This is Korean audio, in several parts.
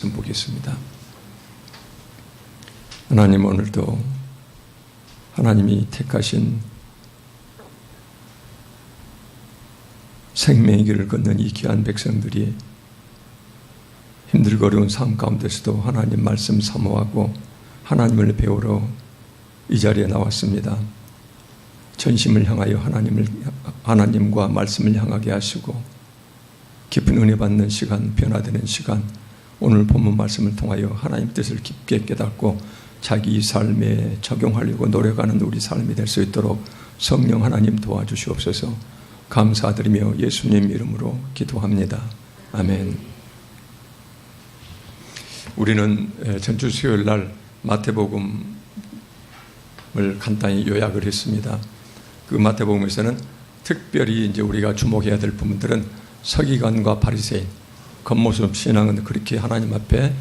말씀 보겠습니다. 하나님, 오늘도 하나님이 택하신 생명의 길을 걷는 이 귀한 백성들이 힘들고 어려운 삶 가운데서도 하나님 말씀 사모하고 하나님을 배우러 이 자리에 나왔습니다. 전심을 향하여 하나님과 말씀을 향하게 하시고 깊은 은혜 받는 시간, 변화되는 시간, 오늘 본문 말씀을 통하여 하나님 뜻을 깊게 깨닫고 자기 삶에 적용하려고 노력하는 우리 삶이 될 수 있도록 성령 하나님 도와주시옵소서. 감사드리며 예수님 이름으로 기도합니다. 아멘. 우리는 전주 수요일 날 마태복음을 간단히 요약을 했습니다. 그 마태복음에서는 특별히 이제 우리가 주목해야 될 부분들은 서기관과 바리새인, 겉모습 신앙은 그렇게 하나님 앞에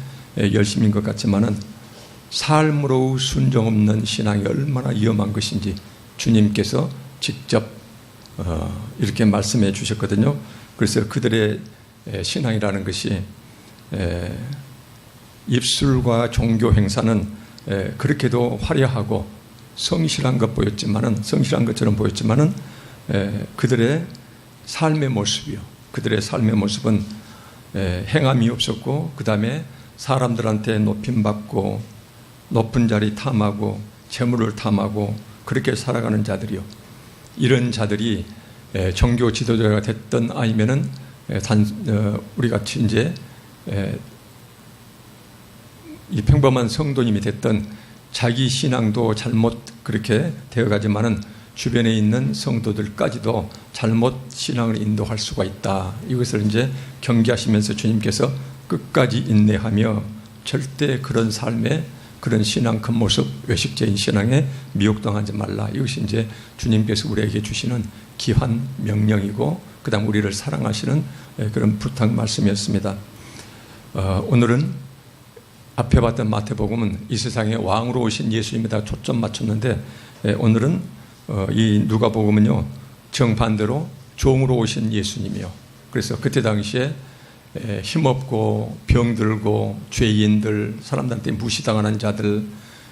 열심인 것 같지만은 삶으로 순종 없는 신앙이 얼마나 위험한 것인지 주님께서 직접 이렇게 말씀해 주셨거든요. 그래서 그들의 신앙이라는 것이 입술과 종교 행사는 그렇게도 화려하고 성실한 것처럼 보였지만은 그들의 삶의 모습이요. 그들의 삶의 모습은 행함이 없었고, 그 다음에 사람들한테 높임받고 높은 자리 탐하고 재물을 탐하고 그렇게 살아가는 자들이요. 이런 자들이 종교 지도자가 됐던 아니면은 우리 같이 이제 이 평범한 성도님이 됐던 자기 신앙도 잘못 그렇게 되어가지만은 주변에 있는 성도들까지도 잘못 신앙을 인도할 수가 있다. 이것을 이제 경계하시면서 주님께서 끝까지 인내하며 절대 그런 삶에 그런 신앙 겉모습, 외식적인 신앙에 미혹당하지 말라. 이것이 이제 주님께서 우리에게 주시는 귀한 명령이고, 그 다음 우리를 사랑하시는 그런 부탁 말씀이었습니다. 오늘은 앞에 봤던 마태복음은 이 세상에 왕으로 오신 예수님에다 초점 맞췄는데, 오늘은 이 누가복음은요 정반대로 종으로 오신 예수님이요. 그래서 그때 당시에 힘없고 병들고 죄인들, 사람들한테 무시당하는 자들,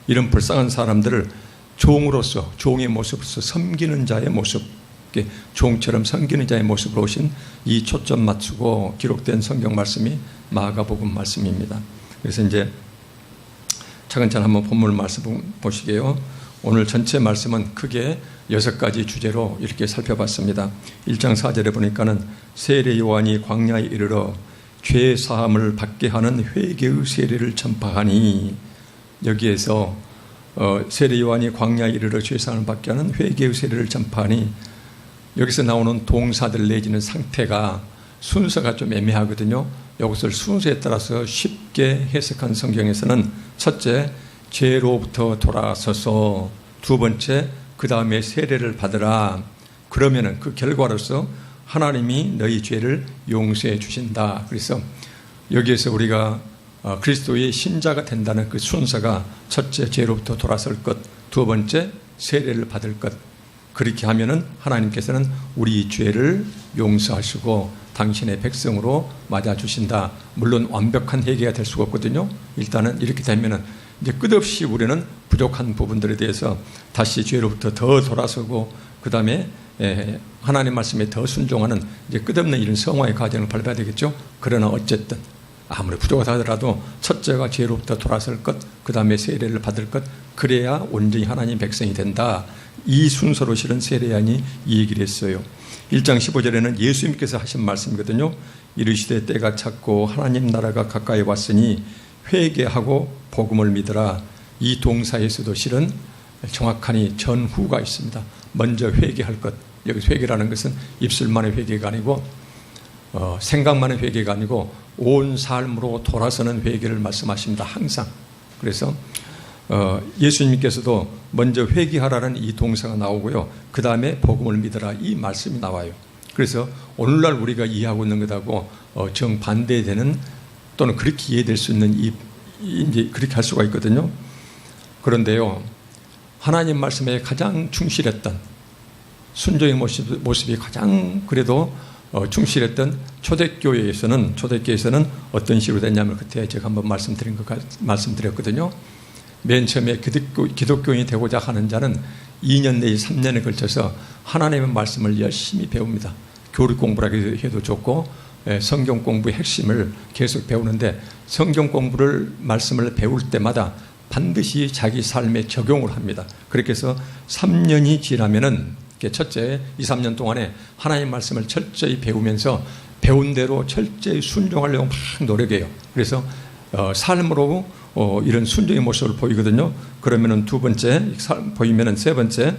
이런 불쌍한 사람들을 종으로서, 종의 모습으로서 섬기는 자의 모습, 종처럼 섬기는 자의 모습으로 오신 이 초점 맞추고 기록된 성경 말씀이 마가복음 말씀입니다. 그래서 이제 차근차근 한번 본문 말씀 보시게요. 오늘 전체 말씀은 크게 6가지 주제로 이렇게 살펴봤습니다. 1장 4절에 보니까는 세례 요한이 광야에 이르러 죄 사함을 받게 하는 회개의 세례를 전파하니, 여기에서 세례 요한이 광야에 이르러 죄 사함을 받게 하는 회개의 세례를 전파하니, 여기서 나오는 동사들 내지는 상태가 순서가 좀 애매하거든요. 이것을 순서에 따라서 쉽게 해석한 성경에서는 첫째, 죄로부터 돌아서서, 두 번째, 그 다음에 세례를 받으라. 그러면은 그 결과로서 하나님이 너희 죄를 용서해 주신다. 그래서 여기에서 우리가 그리스도의 신자가 된다는 그 순서가 첫째, 죄로부터 돌아설 것, 두 번째, 세례를 받을 것. 그렇게 하면은 하나님께서는 우리 죄를 용서하시고 당신의 백성으로 맞아주신다. 물론 완벽한 회개가 될 수가 없거든요. 일단은 이렇게 되면은 이제 끝없이 우리는 부족한 부분들에 대해서 다시 죄로부터 더 돌아서고, 그 다음에 하나님 말씀에 더 순종하는 이제 끝없는 이런 성화의 과정을 밟아야 되겠죠. 그러나 어쨌든 아무리 부족하다 하더라도 첫째가 죄로부터 돌아설 것, 그 다음에 세례를 받을 것, 그래야 온전히 하나님 백성이 된다. 이 순서로 실은 세례요한이 이 얘기를 했어요. 1장 15절에는 예수님께서 하신 말씀이거든요. 이르시되 때가 찼고 하나님 나라가 가까이 왔으니 회개하고 복음을 믿으라. 이 동사에서도 실은 정확하니 전후가 있습니다. 먼저 회개할 것. 여기 회개라는 것은 입술만의 회개가 아니고 생각만의 회개가 아니고 온 삶으로 돌아서는 회개를 말씀하십니다. 항상. 그래서 예수님께서도 먼저 회개하라는 이 동사가 나오고요. 그 다음에 복음을 믿으라 이 말씀이 나와요. 그래서 오늘날 우리가 이해하고 있는 것하고 정반대되는, 또는 그렇게 이해될 수 있는 이제 그렇게 할 수가 있거든요. 그런데요, 하나님 말씀에 가장 충실했던 순종의 모습이 가장 그래도 충실했던 초대교회에서는 어떤 식으로 됐냐면 그때 제가 한번 말씀드렸거든요. 맨 처음에 기독교인이 되고자 하는 자는 2년 내지 3년에 걸쳐서 하나님의 말씀을 열심히 배웁니다. 교리 공부라고 해도 좋고 성경 공부의 핵심을 계속 배우는데 성경 말씀을 배울 때마다 반드시 자기 삶에 적용을 합니다. 그렇게 해서 3년이 지나면은 첫째 2, 3년 동안에 하나님 말씀을 철저히 배우면서 배운 대로 철저히 순종하려고 막 노력해요. 그래서 삶으로 이런 순종의 모습을 보이거든요. 그러면은 두 번째 보이면은 세 번째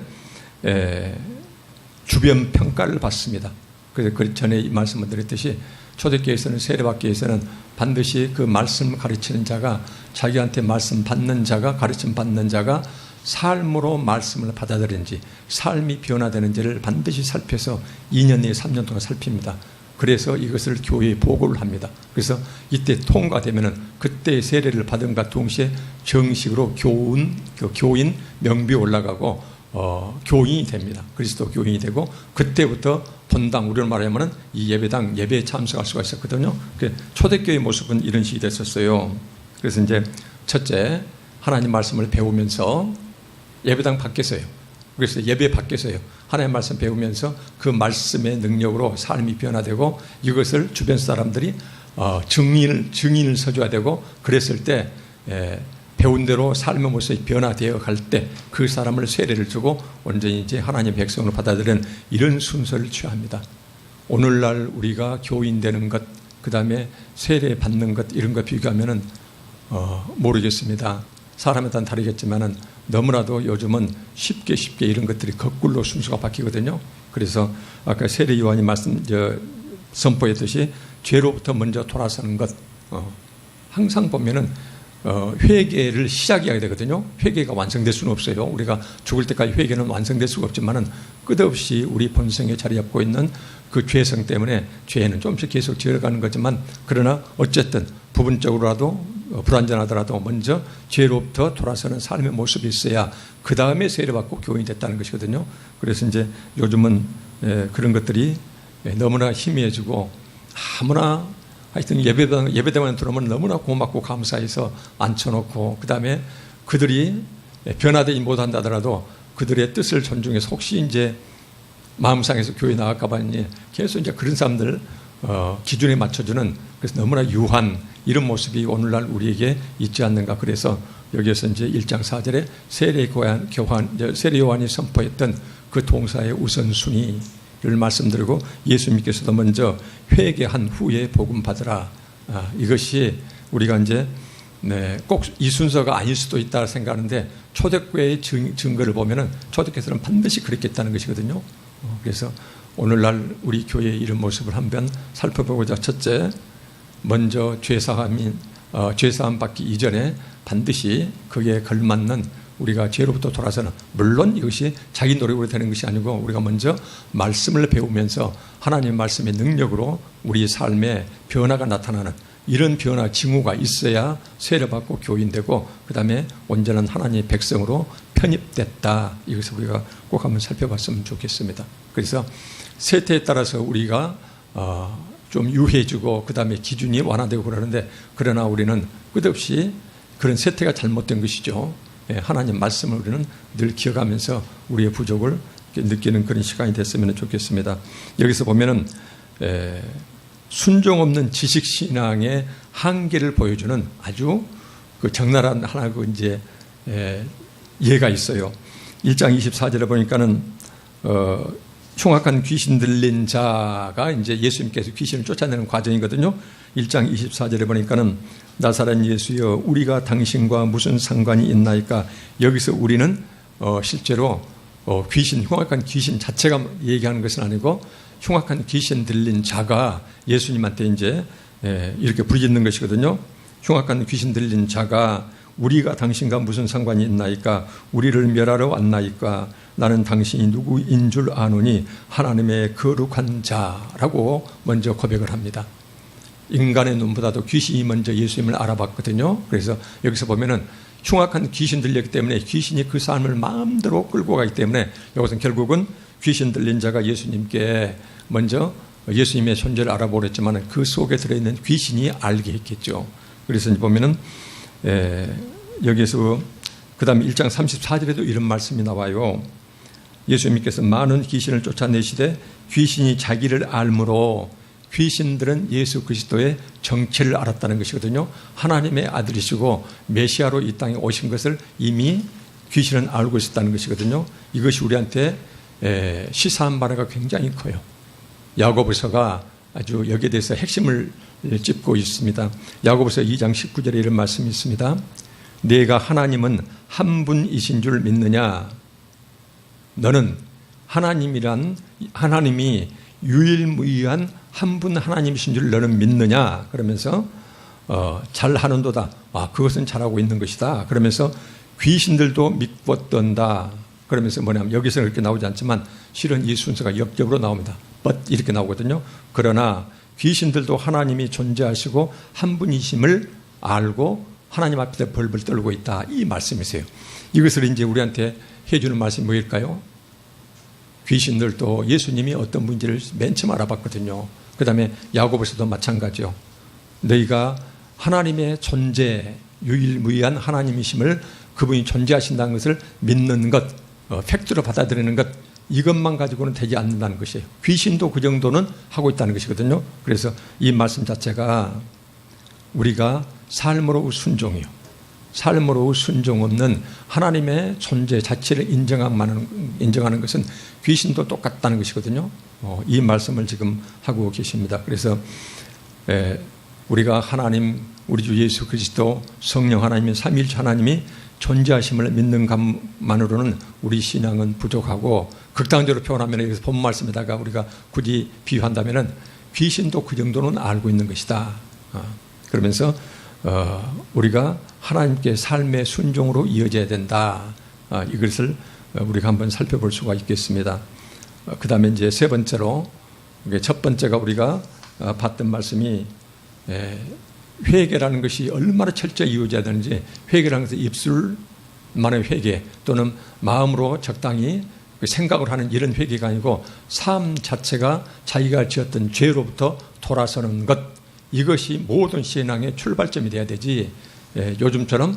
주변 평가를 받습니다. 그래서 그 전에 이 말씀을 드렸듯이 초대교회에서는 세례받기 위해서는 반드시 그 말씀 가르치는 자가 자기한테 말씀 받는 자가 가르침 받는 자가 삶으로 말씀을 받아들이는지 삶이 변화되는지를 반드시 살펴서 2년 내에 3년 동안 살핍니다. 그래서 이것을 교회에 보고를 합니다. 그래서 이때 통과되면은 그때 세례를 받은과 동시에 정식으로 교인 명부에 올라가고 교인이 됩니다. 그리스도 교인이 되고 그때부터 본당 우리로 말하면은 이 예배당 예배에 참석할 수가 있었거든요. 초대교회의 모습은 이런 식이 됐었어요. 그래서 이제 첫째 하나님 말씀을 배우면서 예배당 밖에서요. 그래서 예배 밖에서요. 하나님 말씀 배우면서 그 말씀의 능력으로 삶이 변화되고 이것을 주변 사람들이 증인을 서줘야 되고 그랬을 때 배운 대로 삶의 모습이 변화되어 갈 때 그 사람을 세례를 주고 온전히 이제 하나님의 백성으로 받아들이는 이런 순서를 취합니다. 오늘날 우리가 교인 되는 것, 그 다음에 세례 받는 것 이런 거 비교하면은 모르겠습니다. 사람에 따라 다르겠지만은 너무나도 요즘은 쉽게 이런 것들이 거꾸로 순서가 바뀌거든요. 그래서 아까 세례 요한이 선포했듯이 죄로부터 먼저 돌아서는 것 항상 보면은 회개를 시작해야 되거든요. 회개가 완성될 수는 없어요. 우리가 죽을 때까지 회개는 완성될 수가 없지만은 끝없이 우리 본성에 자리 잡고 있는 그 죄성 때문에 죄는 조금씩 계속 지어가는 거지만 그러나 어쨌든 부분적으로라도 불완전하더라도 먼저 죄로부터 돌아서는 삶의 모습이 있어야 그 다음에 세례받고 교인이 됐다는 것이거든요. 그래서 이제 요즘은 그런 것들이 너무나 희미해지고 아무나 하여튼 예배당만 들어오면 너무나 고맙고 감사해서 앉혀놓고 그 다음에 그들이 변화되지 못한다더라도 그들의 뜻을 존중해서 혹시 이제 마음상에서 교회 나갈까봐 계속 이제 그런 사람들 기준에 맞춰주는 그래서 너무나 유한 이런 모습이 오늘날 우리에게 있지 않는가. 그래서 여기에서 이제 1장 4절에 세례 요한이 선포했던 그 동사의 우선순위를 말씀드리고 예수님께서도 먼저 회개한 후에 복음 받으라. 이것이 우리가 이제 꼭 이 순서가 아닐 수도 있다 생각하는데 초대교회의 증거를 보면은 초대교회에서는 반드시 그랬겠다는 것이거든요. 그래서 오늘날 우리 교회의 이런 모습을 한번 살펴보고자 첫째 먼저 죄사함 받기 이전에 반드시 그에 걸맞는 우리가 죄로부터 돌아서는 물론 이것이 자기 노력으로 되는 것이 아니고 우리가 먼저 말씀을 배우면서 하나님 말씀의 능력으로 우리 삶에 변화가 나타나는 이런 변화 징후가 있어야 세례받고 교인되고 그 다음에 온전한 하나님의 백성으로 편입됐다. 이것을 우리가 꼭 한번 살펴봤으면 좋겠습니다. 그래서 세태에 따라서 우리가 좀 유해지고 그 다음에 기준이 완화되고 그러는데 그러나 우리는 끝없이 그런 세태가 잘못된 것이죠. 하나님 말씀을 우리는 늘 기억하면서 우리의 부족을 느끼는 그런 시간이 됐으면 좋겠습니다. 여기서 보면은 순종 없는 지식 신앙의 한계를 보여주는 아주 그 적나라한 하나 그 이제 예가 있어요. 1장 24절에 보니까는 흉악한 귀신 들린 자가 이제 예수님께서 귀신을 쫓아내는 과정이거든요. 1장 24절에 보니까는 나사렛 예수여 우리가 당신과 무슨 상관이 있나이까. 여기서 우리는 실제로 흉악한 귀신 자체가 얘기하는 것은 아니고 흉악한 귀신 들린 자가 예수님한테 이제 이렇게 부르짖는 것이거든요. 흉악한 귀신 들린 자가 우리가 당신과 무슨 상관이 있나이까. 우리를 멸하러 왔나이까. 나는 당신이 누구인 줄 아노니 하나님의 거룩한 자라고 먼저 고백을 합니다. 인간의 눈보다도 귀신이 먼저 예수님을 알아봤거든요. 그래서 여기서 보면은 흉악한 귀신 들렸기 때문에 귀신이 그 사람을 마음대로 끌고 가기 때문에 이것은 결국은 귀신 들린 자가 예수님께 먼저 예수님의 존재를 알아보려 했지만 그 속에 들어있는 귀신이 알게 했겠죠. 그래서 보면은 여기에서 그 다음에 1장 34절에도 이런 말씀이 나와요. 예수님께서 많은 귀신을 쫓아내시되 귀신이 자기를 알므로, 귀신들은 예수 그리스도의 정체를 알았다는 것이거든요. 하나님의 아들이시고 메시아로 이 땅에 오신 것을 이미 귀신은 알고 있었다는 것이거든요. 이것이 우리한테 시사한 바가 굉장히 커요. 야고보서가 아주 여기에 대해서 핵심을 짚고 있습니다. 야고보서 2장 19절에 이런 말씀이 있습니다. 내가 하나님은 한 분이신 줄 믿느냐? 너는 하나님이 유일무이한 한 분 하나님이신 줄 너는 믿느냐? 그러면서 잘하는도다. 그것은 잘하고 있는 것이다. 그러면서 귀신들도 믿고 떤다. 그러면서 뭐냐면 여기서는 그렇게 나오지 않지만 실은 이 순서가 역적으로 나옵니다. but 이렇게 나오거든요. 그러나 귀신들도 하나님이 존재하시고 한 분이심을 알고 하나님 앞에 벌벌 떨고 있다. 이 말씀이세요. 이것을 이제 우리한테 해주는 말씀이 뭐일까요? 귀신들도 예수님이 어떤 분인지를 맨 처음 알아봤거든요. 그 다음에 야고보서도 마찬가지요. 너희가 하나님의 존재, 유일무이한 하나님이심을, 그분이 존재하신다는 것을 믿는 것, 팩트로 받아들이는 것, 이것만 가지고는 되지 않는다는 것이에요. 귀신도 그 정도는 하고 있다는 것이거든요. 그래서 이 말씀 자체가 우리가 삶으로 순종이요. 삶으로 순종 없는 하나님의 존재 자체를 인정하는 것은 귀신도 똑같다는 것이거든요. 이 말씀을 지금 하고 계십니다. 그래서 우리가 하나님, 우리 주 예수 그리스도 성령 하나님의 삼위일체 하나님이 존재하심을 믿는 것만으로는 우리 신앙은 부족하고, 극단적으로 표현하면 여기서 본 말씀에다가 우리가 굳이 비유한다면 귀신도 그 정도는 알고 있는 것이다. 그러면서 우리가 하나님께 삶의 순종으로 이어져야 된다. 이것을 우리가 한번 살펴볼 수가 있겠습니다. 그 다음에 이제 세 번째로, 첫 번째가 우리가 봤던 말씀이 회개라는 것이 얼마나 철저히 이루어져야 되는지, 회개라는 것은 입술만의 회개 또는 마음으로 적당히 생각을 하는 이런 회개가 아니고 삶 자체가 자기가 지었던 죄로부터 돌아서는 것, 이것이 모든 신앙의 출발점이 돼야 되지, 요즘처럼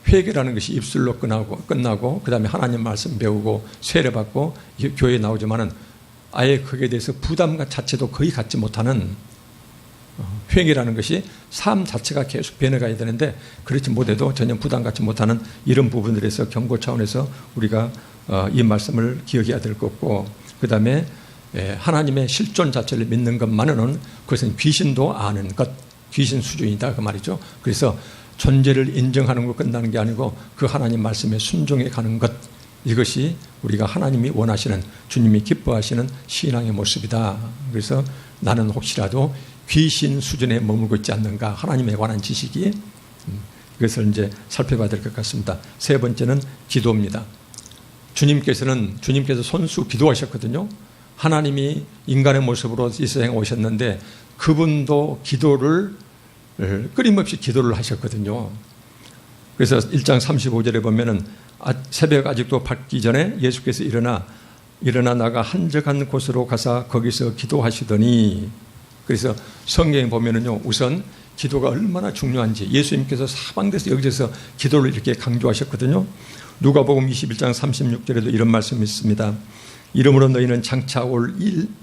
회개라는 것이 입술로 끝나고 그 다음에 하나님 말씀 배우고 세례받고 교회에 나오지만은 아예 거기에 대해서 부담 자체도 거의 갖지 못하는, 회개라는 것이 삶 자체가 계속 변해가야 되는데 그렇지 못해도 전혀 부담 갖지 못하는 이런 부분들에서 경고 차원에서 우리가 이 말씀을 기억해야 될 것 같고, 그 다음에 하나님의 실존 자체를 믿는 것만으로는 그것은 귀신도 아는 것, 귀신 수준이다 그 말이죠. 그래서 존재를 인정하는 것 끝나는 게 아니고 그 하나님 말씀에 순종해 가는 것, 이것이 우리가 하나님이 원하시는, 주님이 기뻐하시는 신앙의 모습이다. 그래서 나는 혹시라도 귀신 수준에 머물고 있지 않는가, 하나님에 관한 지식이, 이것을 이제 살펴봐야 될 것 같습니다. 세 번째는 기도입니다. 주님께서 손수 기도하셨거든요. 하나님이 인간의 모습으로 이 세상에 오셨는데 그분도 끊임없이 기도를 하셨거든요. 그래서 1장 35절에 보면은 새벽 아직도 밝기 전에 예수께서 일어나 나가 한적한 곳으로 가서 거기서 기도하시더니, 그래서 성경에 보면은요, 우선 기도가 얼마나 중요한지 예수님께서 사방에서 여기저기서 기도를 이렇게 강조하셨거든요. 누가복음 21장 36절에도 이런 말씀이 있습니다. 이러므로 너희는 장차 올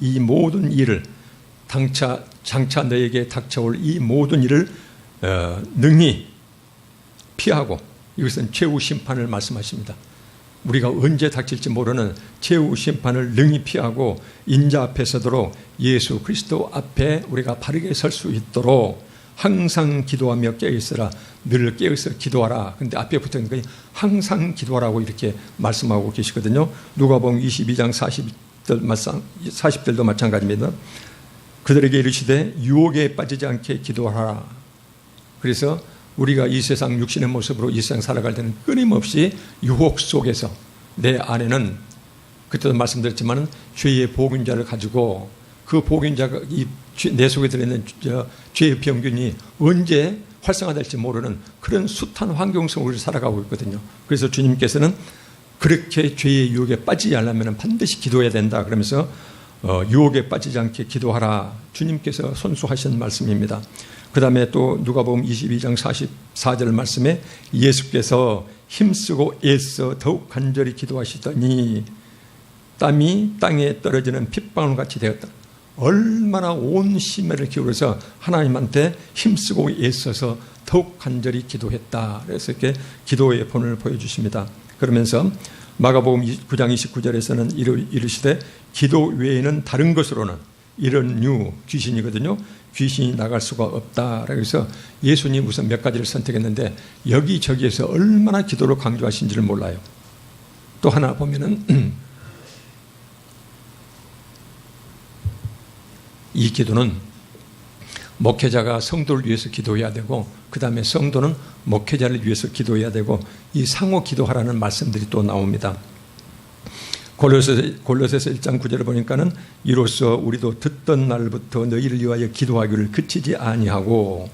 이 모든 일을, 장차 너에게 닥쳐올 이 모든 일을 능히 피하고, 이것은 최후 심판을 말씀하십니다. 우리가 언제 닥칠지 모르는 최후 심판을 능히 피하고 인자 앞에 서도록 예수 그리스도 앞에 우리가 바르게 설 수 있도록 항상 기도하며 깨어있으라. 늘 깨어있어 기도하라. 근데 앞에 붙어 있는 게 항상 기도하라고 이렇게 말씀하고 계시거든요. 누가복음 22장 40절도 마찬가지입니다. 그들에게 이르시되 유혹에 빠지지 않게 기도하라. 그래서 우리가 이 세상 육신의 모습으로 이 세상 살아갈 때는 끊임없이 유혹 속에서 내 안에는, 그때도 말씀드렸지만 죄의 보균자를 가지고, 그 보균자가 내 속에 들어있는 죄의 병균이 언제 활성화될지 모르는 그런 숱한 환경 속으로 살아가고 있거든요. 그래서 주님께서는 그렇게 죄의 유혹에 빠지지 않으면 반드시 기도해야 된다 그러면서 유혹에 빠지지 않게 기도하라. 주님께서 손수하신 말씀입니다. 그 다음에 또 누가복음 22장 44절 말씀에 예수께서 힘쓰고 애써 더욱 간절히 기도하시더니 땀이 땅에 떨어지는 핏방울같이 되었다. 얼마나 온 심혈을 기울여서 하나님한테 힘쓰고 애써서 더욱 간절히 기도했다. 그래서 이렇게 기도의 본을 보여주십니다. 그러면서 마가복음 9장 29절에서는 이르시되 기도 외에는 다른 것으로는 이런 귀신이거든요. 귀신이 나갈 수가 없다. 그래서 예수님 우선 몇 가지를 선택했는데 여기저기에서 얼마나 기도를 강조하신지를 몰라요. 또 하나 보면은 이 기도는 목회자가 성도를 위해서 기도해야 되고 그 다음에 성도는 목회자를 위해서 기도해야 되고 이 상호 기도하라는 말씀들이 또 나옵니다. 골로새서 1장 9절을 보니까는 이로써 우리도 듣던 날부터 너희를 위하여 기도하기를 그치지 아니하고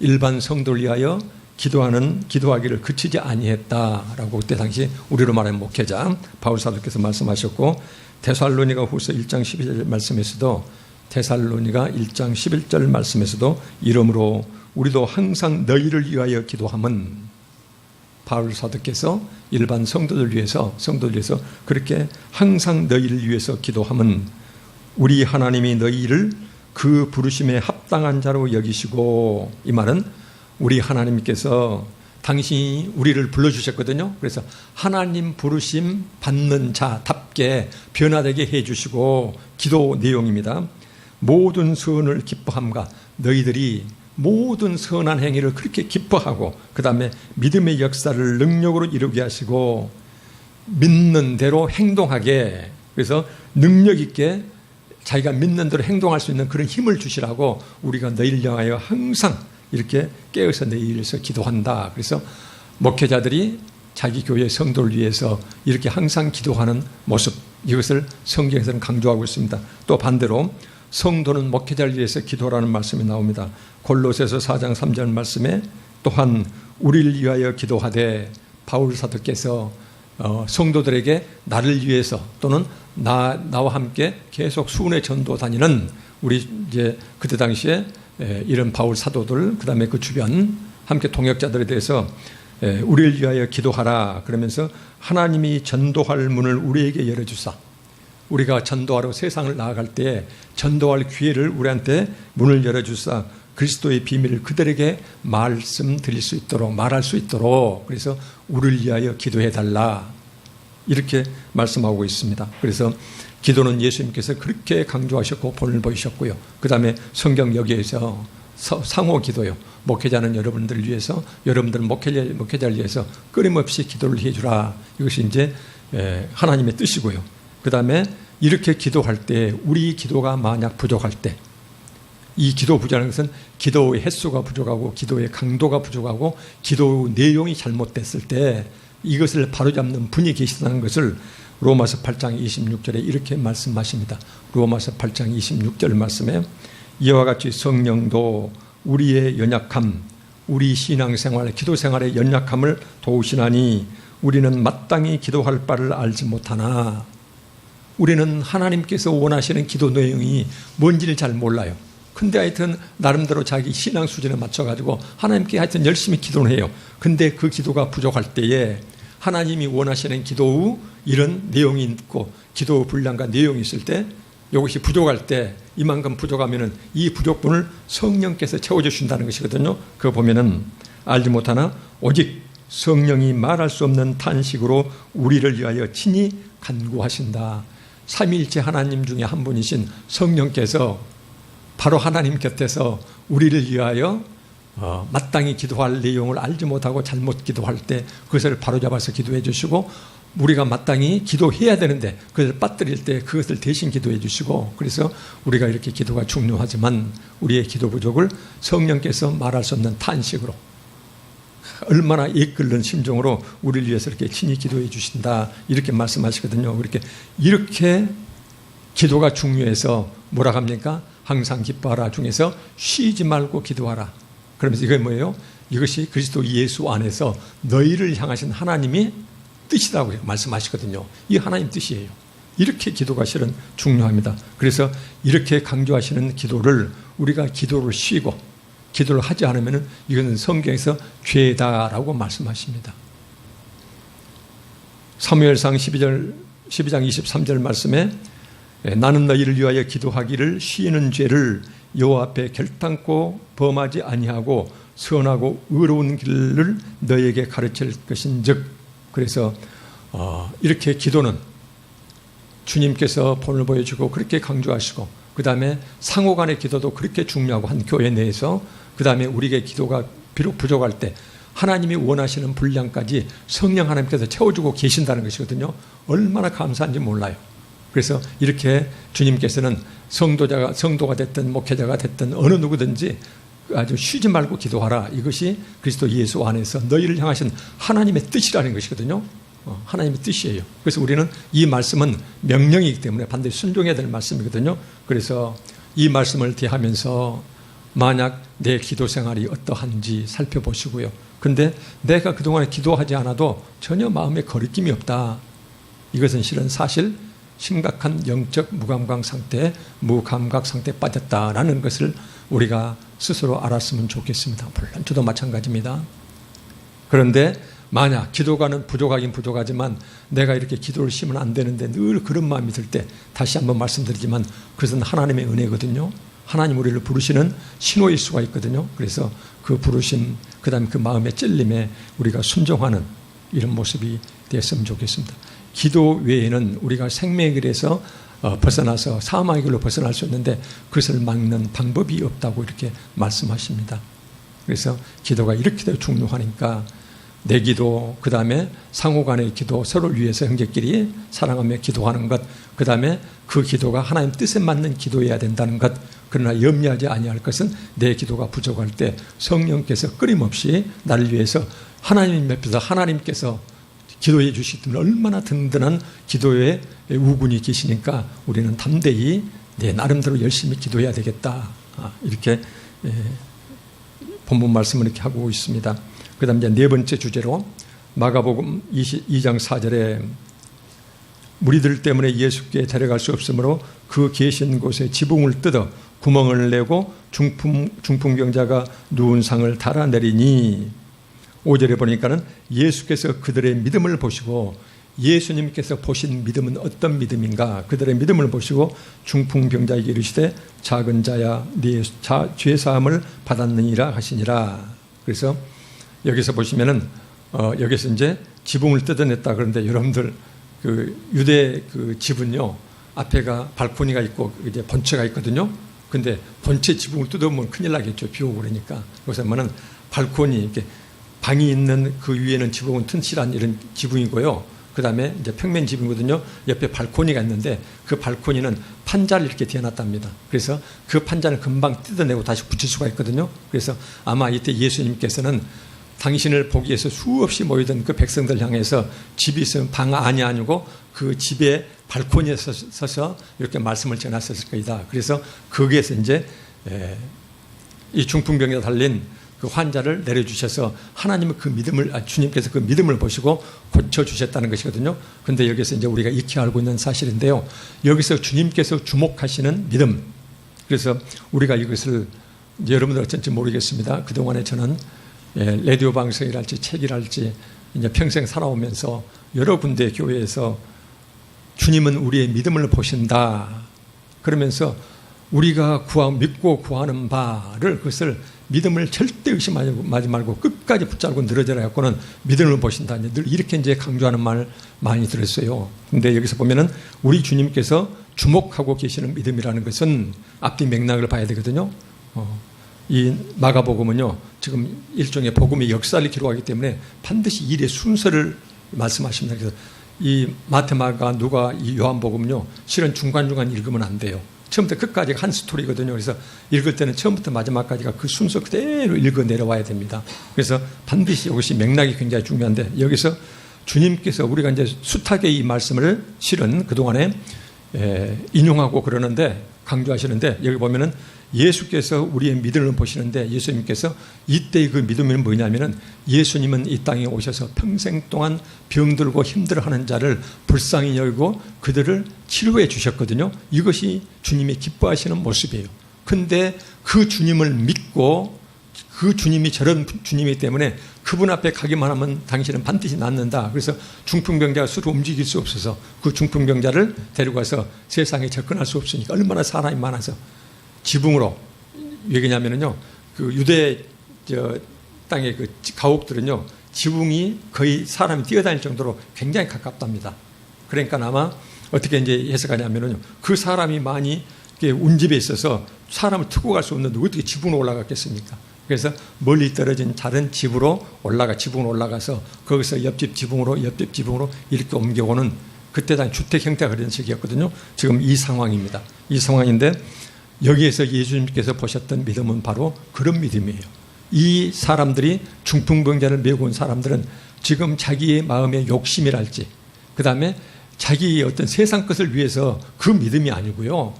일반 성도를 위하여 기도하기를 그치지 아니했다라고 그때 당시 우리로 말하는 목회자 바울 사도께서 말씀하셨고 데살로니가 후서 1장 12절 말씀에서도 데살로니가 1장 11절 말씀에서도 이러므로 우리도 항상 너희를 위하여 기도함은 바울 사도께서 일반 성도들 위해서 그렇게 항상 너희를 위해서 기도함은 우리 하나님이 너희를 그 부르심에 합당한 자로 여기시고 이 말은 우리 하나님께서 당신이 우리를 불러주셨거든요. 그래서 하나님 부르심 받는 자답게 변화되게 해주시고 기도 내용입니다. 모든 선을 기뻐함과 너희들이 모든 선한 행위를 그렇게 기뻐하고 그 다음에 믿음의 역사를 능력으로 이루게 하시고 믿는 대로 행동하게 그래서 능력 있게 자기가 믿는 대로 행동할 수 있는 그런 힘을 주시라고 우리가 너희를 향하여 항상 이렇게 깨어서 너희를 위해서 기도한다. 그래서 목회자들이 자기 교회 성도를 위해서 이렇게 항상 기도하는 모습 이것을 성경에서는 강조하고 있습니다. 또 반대로 성도는 목회자를 위해서 기도라는 말씀이 나옵니다. 골로새서 4장 3절 말씀에 또한 우리를 위하여 기도하되 바울 사도께서 성도들에게 나를 위해서 또는 나와 함께 계속 수훈의 전도 다니는 우리 이제 그때 당시에 이런 바울 사도들 그다음에 그 주변 함께 동역자들에 대해서 우리를 위하여 기도하라 그러면서 하나님이 전도할 문을 우리에게 열어주사 우리가 전도하러 세상을 나아갈 때 전도할 기회를 우리한테 문을 열어주사 그리스도의 비밀을 그들에게 말씀드릴 수 있도록 말할 수 있도록 그래서 우리를 위하여 기도해달라 이렇게 말씀하고 있습니다. 그래서 기도는 예수님께서 그렇게 강조하셨고 본을 보이셨고요. 그 다음에 성경 여기에서 상호 기도요. 목회자는 여러분들을 위해서 여러분들은 목회자를 위해서 끊임없이 기도를 해주라. 이것이 이제 하나님의 뜻이고요. 그 다음에 이렇게 기도할 때 우리 기도가 만약 부족할 때 이 기도 부족한 것은 기도의 횟수가 부족하고 기도의 강도가 부족하고 기도 내용이 잘못됐을 때 이것을 바로잡는 분이 계시다는 것을 로마서 8장 26절에 이렇게 말씀하십니다. 로마서 8장 26절 말씀에 이와 같이 성령도 우리의 연약함 우리 신앙생활 기도생활의 연약함을 도우시나니 우리는 마땅히 기도할 바를 알지 못하나 우리는 하나님께서 원하시는 기도 내용이 뭔지를 잘 몰라요. 근데 하여튼 나름대로 자기 신앙 수준에 맞춰가지고 하나님께 하여튼 열심히 기도를 해요. 근데 그 기도가 부족할 때에 하나님이 원하시는 기도 이런 내용이 있고 기도 분량과 내용이 있을 때 이것이 부족할 때 이만큼 부족하면은 이 부족분을 성령께서 채워주신다는 것이거든요. 그거 보면은 알지 못하나 오직 성령이 말할 수 없는 탄식으로 우리를 위하여 친히 간구하신다. 삼위일체 하나님 중에 한 분이신 성령께서 바로 하나님 곁에서 우리를 위하여 마땅히 기도할 내용을 알지 못하고 잘못 기도할 때 그것을 바로잡아서 기도해 주시고 우리가 마땅히 기도해야 되는데 그것을 빠뜨릴 때 그것을 대신 기도해 주시고 그래서 우리가 이렇게 기도가 중요하지만 우리의 기도 부족을 성령께서 말할 수 없는 탄식으로 얼마나 이끌는 심정으로 우리를 위해서 이렇게 친히 기도해 주신다 이렇게 말씀하시거든요. 이렇게 기도가 중요해서 뭐라 합니까? 항상 기뻐하라 중에서 쉬지 말고 기도하라. 그러면서 이게 뭐예요? 이것이 그리스도 예수 안에서 너희를 향하신 하나님이 뜻이라고 말씀하시거든요. 이 하나님 뜻이에요. 이렇게 기도가 실은 중요합니다. 그래서 이렇게 강조하시는 기도를 우리가 기도를 쉬고 기도를 하지 않으면 이것은 성경에서 죄다라고 말씀하십니다. 사무엘상 12장 23절 말씀에 나는 너희를 위하여 기도하기를 쉬는 죄를 여호와 앞에 결단코 범하지 아니하고 선하고 의로운 길을 너희에게 가르칠 것인즉, 그래서 이렇게 기도는 주님께서 본을 보여주고 그렇게 강조하시고, 그 다음에 상호간의 기도도 그렇게 중요하고 한 교회 내에서, 그 다음에 우리에게 기도가 비록 부족할 때 하나님이 원하시는 분량까지 성령 하나님께서 채워주고 계신다는 것이거든요. 얼마나 감사한지 몰라요. 그래서 이렇게 주님께서는 성도가 됐든 목회자가 됐든 어느 누구든지 아주 쉬지 말고 기도하라. 이것이 그리스도 예수 안에서 너희를 향하신 하나님의 뜻이라는 것이거든요. 하나님의 뜻이에요. 그래서 우리는 이 말씀은 명령이기 때문에 반드시 순종해야 될 말씀이거든요. 그래서 이 말씀을 대하면서 만약 내 기도 생활이 어떠한지 살펴보시고요. 근데 내가 그동안에 기도하지 않아도 전혀 마음에 거리낌이 없다. 이것은 실은 사실 심각한 영적 무감각 상태에 빠졌다라는 것을 우리가 스스로 알았으면 좋겠습니다. 물론 저도 마찬가지입니다. 그런데 만약 기도가는 부족하긴 부족하지만 내가 이렇게 기도를 쉬면 안 되는데 늘 그런 마음이 들 때 다시 한번 말씀드리지만 그것은 하나님의 은혜거든요. 하나님 우리를 부르시는 신호일 수가 있거든요. 그래서 그 부르심, 그 다음에 그 마음의 찔림에 우리가 순종하는 이런 모습이 됐으면 좋겠습니다. 기도 외에는 우리가 생명의 길에서 벗어나서 사망의 길로 벗어날 수 있는데 그것을 막는 방법이 없다고 이렇게 말씀하십니다. 그래서 기도가 이렇게 중요하니까 내 기도, 그 다음에 상호간의 기도, 서로를 위해서 형제끼리 사랑하며 기도하는 것, 그 다음에 그 기도가 하나님 뜻에 맞는 기도해야 된다는 것. 그러나 염려하지 아니할 것은 내 기도가 부족할 때 성령께서 끊임없이 나를 위해서 하나님 옆에서 하나님께서 기도해 주시기 때문에 얼마나 든든한 기도의 우군이 계시니까 우리는 담대히 내 나름대로 열심히 기도해야 되겠다. 이렇게 본문 말씀을 이렇게 하고 있습니다. 그 다음 이제 네 번째 주제로 마가복음 2장 4절에 무리들 때문에 예수께 데려갈 수 없으므로 그 계신 곳에 지붕을 뜯어 구멍을 내고 중풍병자가 누운 상을 달아내리니 5절에 보니까는 예수께서 그들의 믿음을 보시고 예수님께서 보신 믿음은 어떤 믿음인가? 그들의 믿음을 보시고 중풍병자에게 이르시되 작은 자야 네 죄사함을 받았느니라 하시니라. 그래서 여기서 보시면은 여기서 이제 지붕을 뜯어냈다 그런데 여러분들 그 유대 그 집은요 앞에가 발코니가 있고 이제 본체가 있거든요. 근데 본체 지붕을 뜯어보면 큰일 나겠죠. 비 오고 그러니까. 그래서 뭐는 발코니 이렇게 방이 있는 그 위에는 지붕은 튼실한 이런 지붕이고요. 그 다음에 이제 평면 지붕이거든요. 옆에 발코니가 있는데 그 발코니는 판자를 이렇게 대놨답니다. 그래서 그 판자를 금방 뜯어내고 다시 붙일 수가 있거든요. 그래서 아마 이때 예수님께서는 당신을 보기 위해서 수없이 모이던 그 백성들 향해서 집이 있으면 방 안이 아니고 그 집의 발코니에 서서 이렇게 말씀을 전하셨을 거이다. 그래서 거기에서 이제 이 중풍병에 달린 그 환자를 내려주셔서 하나님은 그 믿음을, 주님께서 그 믿음을 보시고 고쳐주셨다는 것이거든요. 그런데 여기서 이제 우리가 익히 알고 있는 사실인데요. 여기서 주님께서 주목하시는 믿음. 그래서 우리가 이것을 여러분들 어쩐지 모르겠습니다. 그동안에 저는 라디오 방송이랄지 책이랄지 이제 평생 살아오면서 여러 군데 교회에서 주님은 우리의 믿음을 보신다. 그러면서 우리가 믿고 구하는 바를 그것을 믿음을 절대 의심하지 말고 끝까지 붙잡고 늘어져라 갖고는 믿음을 보신다. 늘 이렇게 이제 강조하는 말 많이 들었어요. 근데 여기서 보면은 우리 주님께서 주목하고 계시는 믿음이라는 것은 앞뒤 맥락을 봐야 되거든요. 이 마가복음은요, 지금 일종의 복음의 역사를 기록하기 때문에 반드시 일의 순서를 말씀하십니다. 그래서 이 마태, 마가, 누가, 이 요한복음은요, 실은 중간중간 읽으면 안 돼요. 처음부터 끝까지가 한 스토리거든요. 그래서 읽을 때는 처음부터 마지막까지가 그 순서 그대로 읽어 내려와야 됩니다. 그래서 반드시 이것이 맥락이 굉장히 중요한데 여기서 주님께서 우리가 이제 숱하게 이 말씀을 실은 그동안에 인용하고 그러는데 강조하시는데 여기 보면은 예수께서 우리의 믿음을 보시는데 예수님께서 이때의 그 믿음은 뭐냐면은 예수님은 이 땅에 오셔서 평생 동안 병들고 힘들어하는 자를 불쌍히 여기고 그들을 치료해 주셨거든요. 이것이 주님이 기뻐하시는 모습이에요. 근데 그 주님을 믿고 그 주님이 저런 주님이기 때문에 그분 앞에 가기만 하면 당신은 반드시 낫는다. 그래서 중풍병자가 스스로 움직일 수 없어서 그 중풍병자를 데려가서 세상에 접근할 수 없으니까 얼마나 사람이 많아서 지붕으로, 왜 그러냐면요, 그 유대 땅의 그 가옥들은요, 지붕이 거의 사람이 뛰어다닐 정도로 굉장히 가깝답니다. 그러니까 아마 어떻게 이제 해석하냐면요, 그 사람이 많이 운집에 있어서 사람을 트고 갈 수 없는데 어떻게 지붕으로 올라갔겠습니까? 그래서 멀리 떨어진 다른 집으로 지붕으로 올라가서 거기서 옆집 지붕으로 이렇게 옮겨오는, 그때 당 주택 형태가 그런 식이었거든요. 지금 이 상황입니다. 이 상황인데 여기에서 예수님께서 보셨던 믿음은 바로 그런 믿음이에요. 이 사람들이 중풍병자를 메고 온 사람들은 지금 자기의 마음의 욕심이랄지, 그 다음에 자기의 어떤 세상 것을 위해서 그 믿음이 아니고요,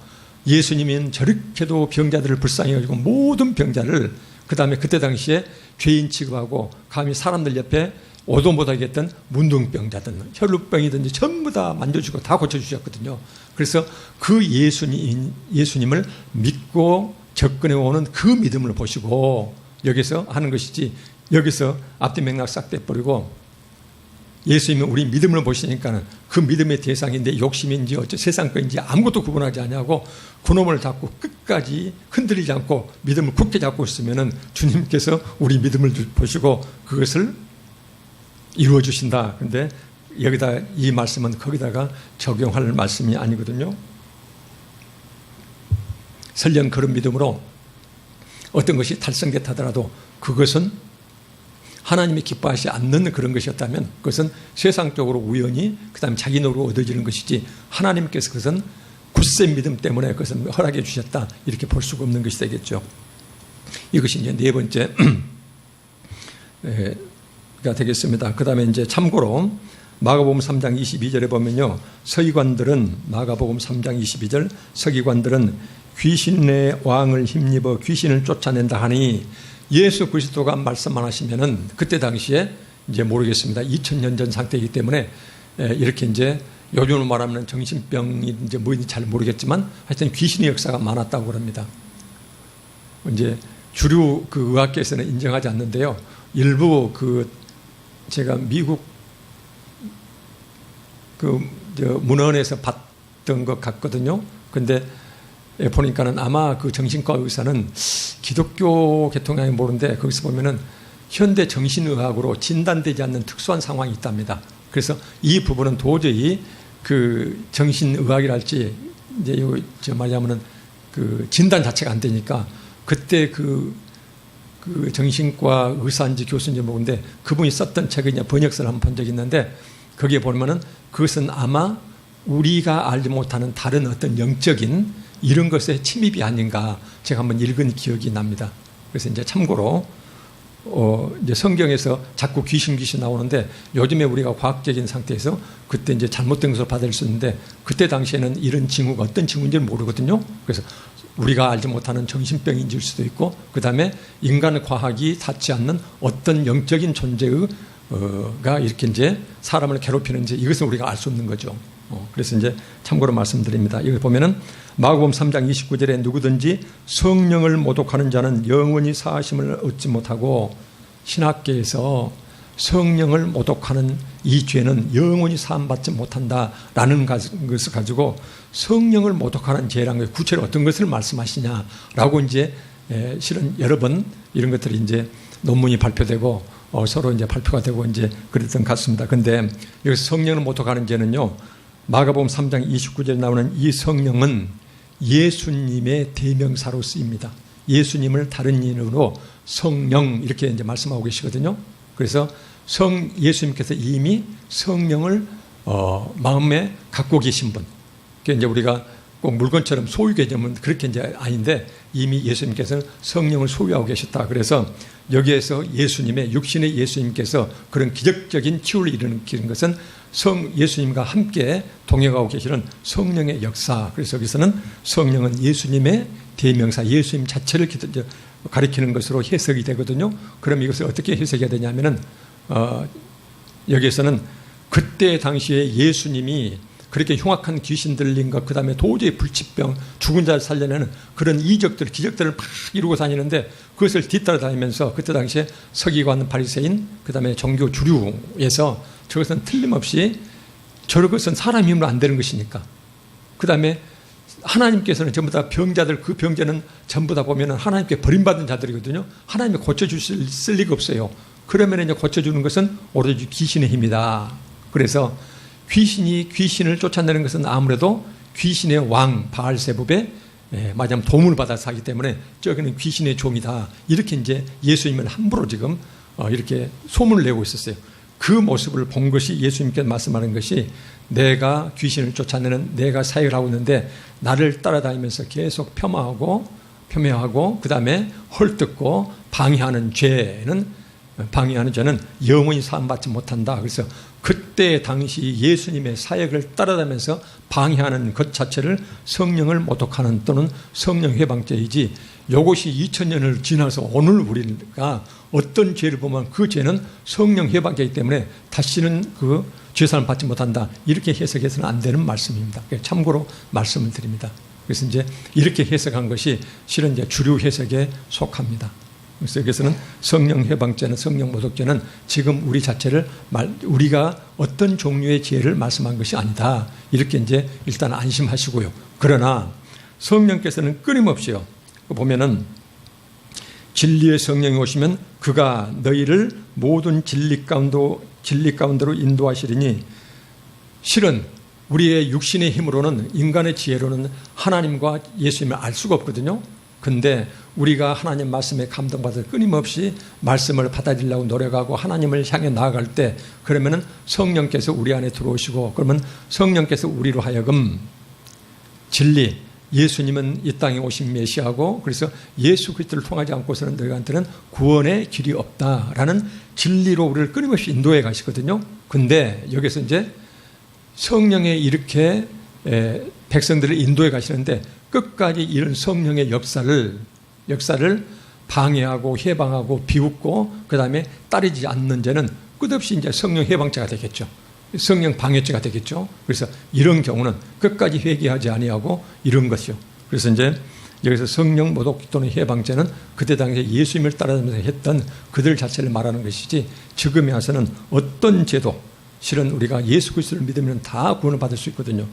예수님은 저렇게도 병자들을 불쌍히 여기고 모든 병자를, 그 다음에 그때 당시에 죄인 취급하고 감히 사람들 옆에 오도 못하겠던 문둥병자든 혈루병이든지 전부 다 만져주고 다 고쳐주셨거든요. 그래서 그 예수님을 믿고 접근해 오는 그 믿음을 보시고 여기서 하는 것이지, 여기서 앞뒤 맥락 싹 떼버리고 예수님이 우리 믿음을 보시니까는 그 믿음의 대상이 내 욕심인지 어째 세상 거인지 아무것도 구분하지 않냐고 그놈을 잡고 끝까지 흔들리지 않고 믿음을 굳게 잡고 있으면은 주님께서 우리 믿음을 보시고 그것을 이루어 주신다. 근데 여기다 이 말씀은 거기다가 적용할 말씀이 아니거든요. 설령 그런 믿음으로 어떤 것이 달성됐다더라도 그것은 하나님이 기뻐하지 않는 그런 것이었다면 그것은 세상적으로 우연히 그다음에 자기 노릇으로 얻어지는 것이지, 하나님께서 그것은 굳센 믿음 때문에 그것은 허락해 주셨다 이렇게 볼 수가 없는 것이 되겠죠. 이것이 이제 네 번째가 되겠습니다. 그 다음에 이제 참고로 마가복음 3장 22절에 보면요, 서기관들은, 마가복음 3장 22절, 서기관들은 귀신의 왕을 힘입어 귀신을 쫓아낸다 하니, 예수 그리스도가 말씀만 하시면은 그때 당시에 이제 모르겠습니다. 2000년 전 상태이기 때문에 이렇게 이제 요즘으로 말하면 정신병이 이제 뭐인지 잘 모르겠지만 하여튼 귀신의 역사가 많았다고 합니다. 이제 주류 그 의학계에서는 인정하지 않는데요. 일부 제가 미국 문헌에서 봤던 것 같거든요. 근데 보니까는 아마 그 정신과 의사는 기독교 계통이 모르는데 거기서 보면은 현대 정신의학으로 진단되지 않는 특수한 상황이 있답니다. 그래서 이 부분은 도저히 그 정신의학이랄지 이제 말하자면은 그 진단 자체가 안 되니까, 그때 그 정신과 의사인지 교수인지 모르는데 그분이 썼던 책을 이제 번역서를 한번 본 적이 있는데 거기에 보면은 그것은 아마 우리가 알지 못하는 다른 어떤 영적인 이런 것의 침입이 아닌가 제가 한번 읽은 기억이 납니다. 그래서 이제 참고로 이제 성경에서 자꾸 귀신 나오는데 요즘에 우리가 과학적인 상태에서 그때 이제 잘못된 것을 받을 수 있는데 그때 당시에는 이런 징후가 어떤 징후인지를 모르거든요. 그래서 우리가 알지 못하는 정신병인지일 수도 있고, 그 다음에 인간 과학이 닿지 않는 어떤 영적인 존재가 이렇게 이제 사람을 괴롭히는지, 이것은 우리가 알 수 없는 거죠. 그래서 이제 참고로 말씀드립니다. 여기 보면은 마가복음 3장 29절에 누구든지 성령을 모독하는 자는 영원히 사하심을 얻지 못하고, 신학계에서 성령을 모독하는 이 죄는 영원히 사함받지 못한다라는 것을 가지고 성령을 모독하는 죄라는 게 구체로 어떤 것을 말씀하시냐라고 이제 실은 여러 번 이런 것들이 이제 논문이 발표되고 서로 이제 발표가 되고 이제 그랬던 것 같습니다. 근데 여기서 성령을 모독하는 죄는요, 마가복음 3장 29절에 나오는 이 성령은 예수님의 대명사로 쓰입니다. 예수님을 다른 이름으로 성령 이렇게 이제 말씀하고 계시거든요. 그래서 예수님께서 이미 성령을 마음에 갖고 계신 분. 그게 이제 우리가 꼭 물건처럼 소유 개념은 그렇게 이제 아닌데 이미 예수님께서는 성령을 소유하고 계셨다. 그래서 여기에서 예수님의 육신의 예수님께서 그런 기적적인 치유를 일으키는 것은 예수님과 함께 동행하고 계시는 성령의 역사. 그래서 여기서는 성령은 예수님의 대명사, 예수님 자체를 가리키는 것으로 해석이 되거든요. 그럼 이것을 어떻게 해석해야 되냐면은 여기에서는 그때 당시에 예수님이 그렇게 흉악한 귀신 들린 것, 그 다음에 도저히 불치병, 죽은 자를 살려내는 그런 이적들, 기적들을 막 이루고 다니는데 그것을 뒤따라다니면서 그때 당시에 서기관, 바리새인, 그 다음에 종교 주류에서 저것은 틀림없이 저것은 사람 힘으로 안 되는 것이니까. 그 다음에 하나님께서는 전부 다 병자들, 그 병자는 전부 다 보면 하나님께 버림받은 자들이거든요. 하나님이 고쳐주실 리가 없어요. 그러면 이제 고쳐주는 것은 오로지 귀신의 힘이다. 그래서 귀신을 쫓아내는 것은 아무래도 귀신의 왕 바알세붑의 말하자면 도움을 받아서 하기 때문에 저기는 귀신의 종이다. 이렇게 이제 예수님은 함부로 지금 이렇게 소문을 내고 있었어요. 그 모습을 본 것이 예수님께서 말씀하는 것이 내가 귀신을 쫓아내는 내가 사역을 하고 있는데 나를 따라다니면서 계속 폄하하고 그 다음에 헐뜯고 방해하는 죄는 영원히 사함받지 못한다. 그래서 그때 당시 예수님의 사역을 따라다니면서 방해하는 것 자체를 성령을 모독하는 또는 성령 회방죄이지, 이것이 2000년을 지나서 오늘 우리가 어떤 죄를 보면 그 죄는 성령 회방죄이기 때문에 다시는 그 죄사함을 받지 못한다. 이렇게 해석해서는 안 되는 말씀입니다. 참고로 말씀을 드립니다. 그래서 이제 이렇게 해석한 것이 실은 이제 주류 해석에 속합니다. 그래서 여기서는 성령 해방죄는, 성령 모독죄는 지금 우리 자체를 우리가 어떤 종류의 죄를 말씀한 것이 아니다. 이렇게 이제 일단 안심하시고요. 그러나 성령께서는 끊임없이요. 보면은 진리의 성령이 오시면 그가 너희를 모든 진리 가운데로 인도하시리니, 실은 우리의 육신의 힘으로는, 인간의 지혜로는 하나님과 예수님을 알 수가 없거든요. 근데 우리가 하나님 말씀에 감동받아서 끊임없이 말씀을 받아들이려고 노력하고 하나님을 향해 나아갈 때, 그러면은 성령께서 우리 안에 들어오시고, 그러면 성령께서 우리로 하여금 진리, 예수님은 이 땅에 오신 메시아고, 그래서 예수 그리스도를 통하지 않고서는 너희한테는 구원의 길이 없다라는 진리로 우리를 끊임없이 인도해 가시거든요. 근데 여기서 이제 성령의 이렇게 백성들을 인도해 가시는데 끝까지 이런 성령의 역사를 방해하고 해방하고 비웃고 그 다음에 따르지 않는 죄는 끝없이 이제 성령 해방죄가 되겠죠. 성령 방해죄가 되겠죠. 그래서 이런 경우는 끝까지 회개하지 아니하고 이런 것이요. 그래서 이제 여기서 성령 모독 또는 해방죄는 그때 당시에 예수님을 따라다니면서 했던 그들 자체를 말하는 것이지, 지금에 와서는 어떤 죄도 실은 우리가 예수 그리스도를 믿으면 다 구원을 받을 수 있거든요.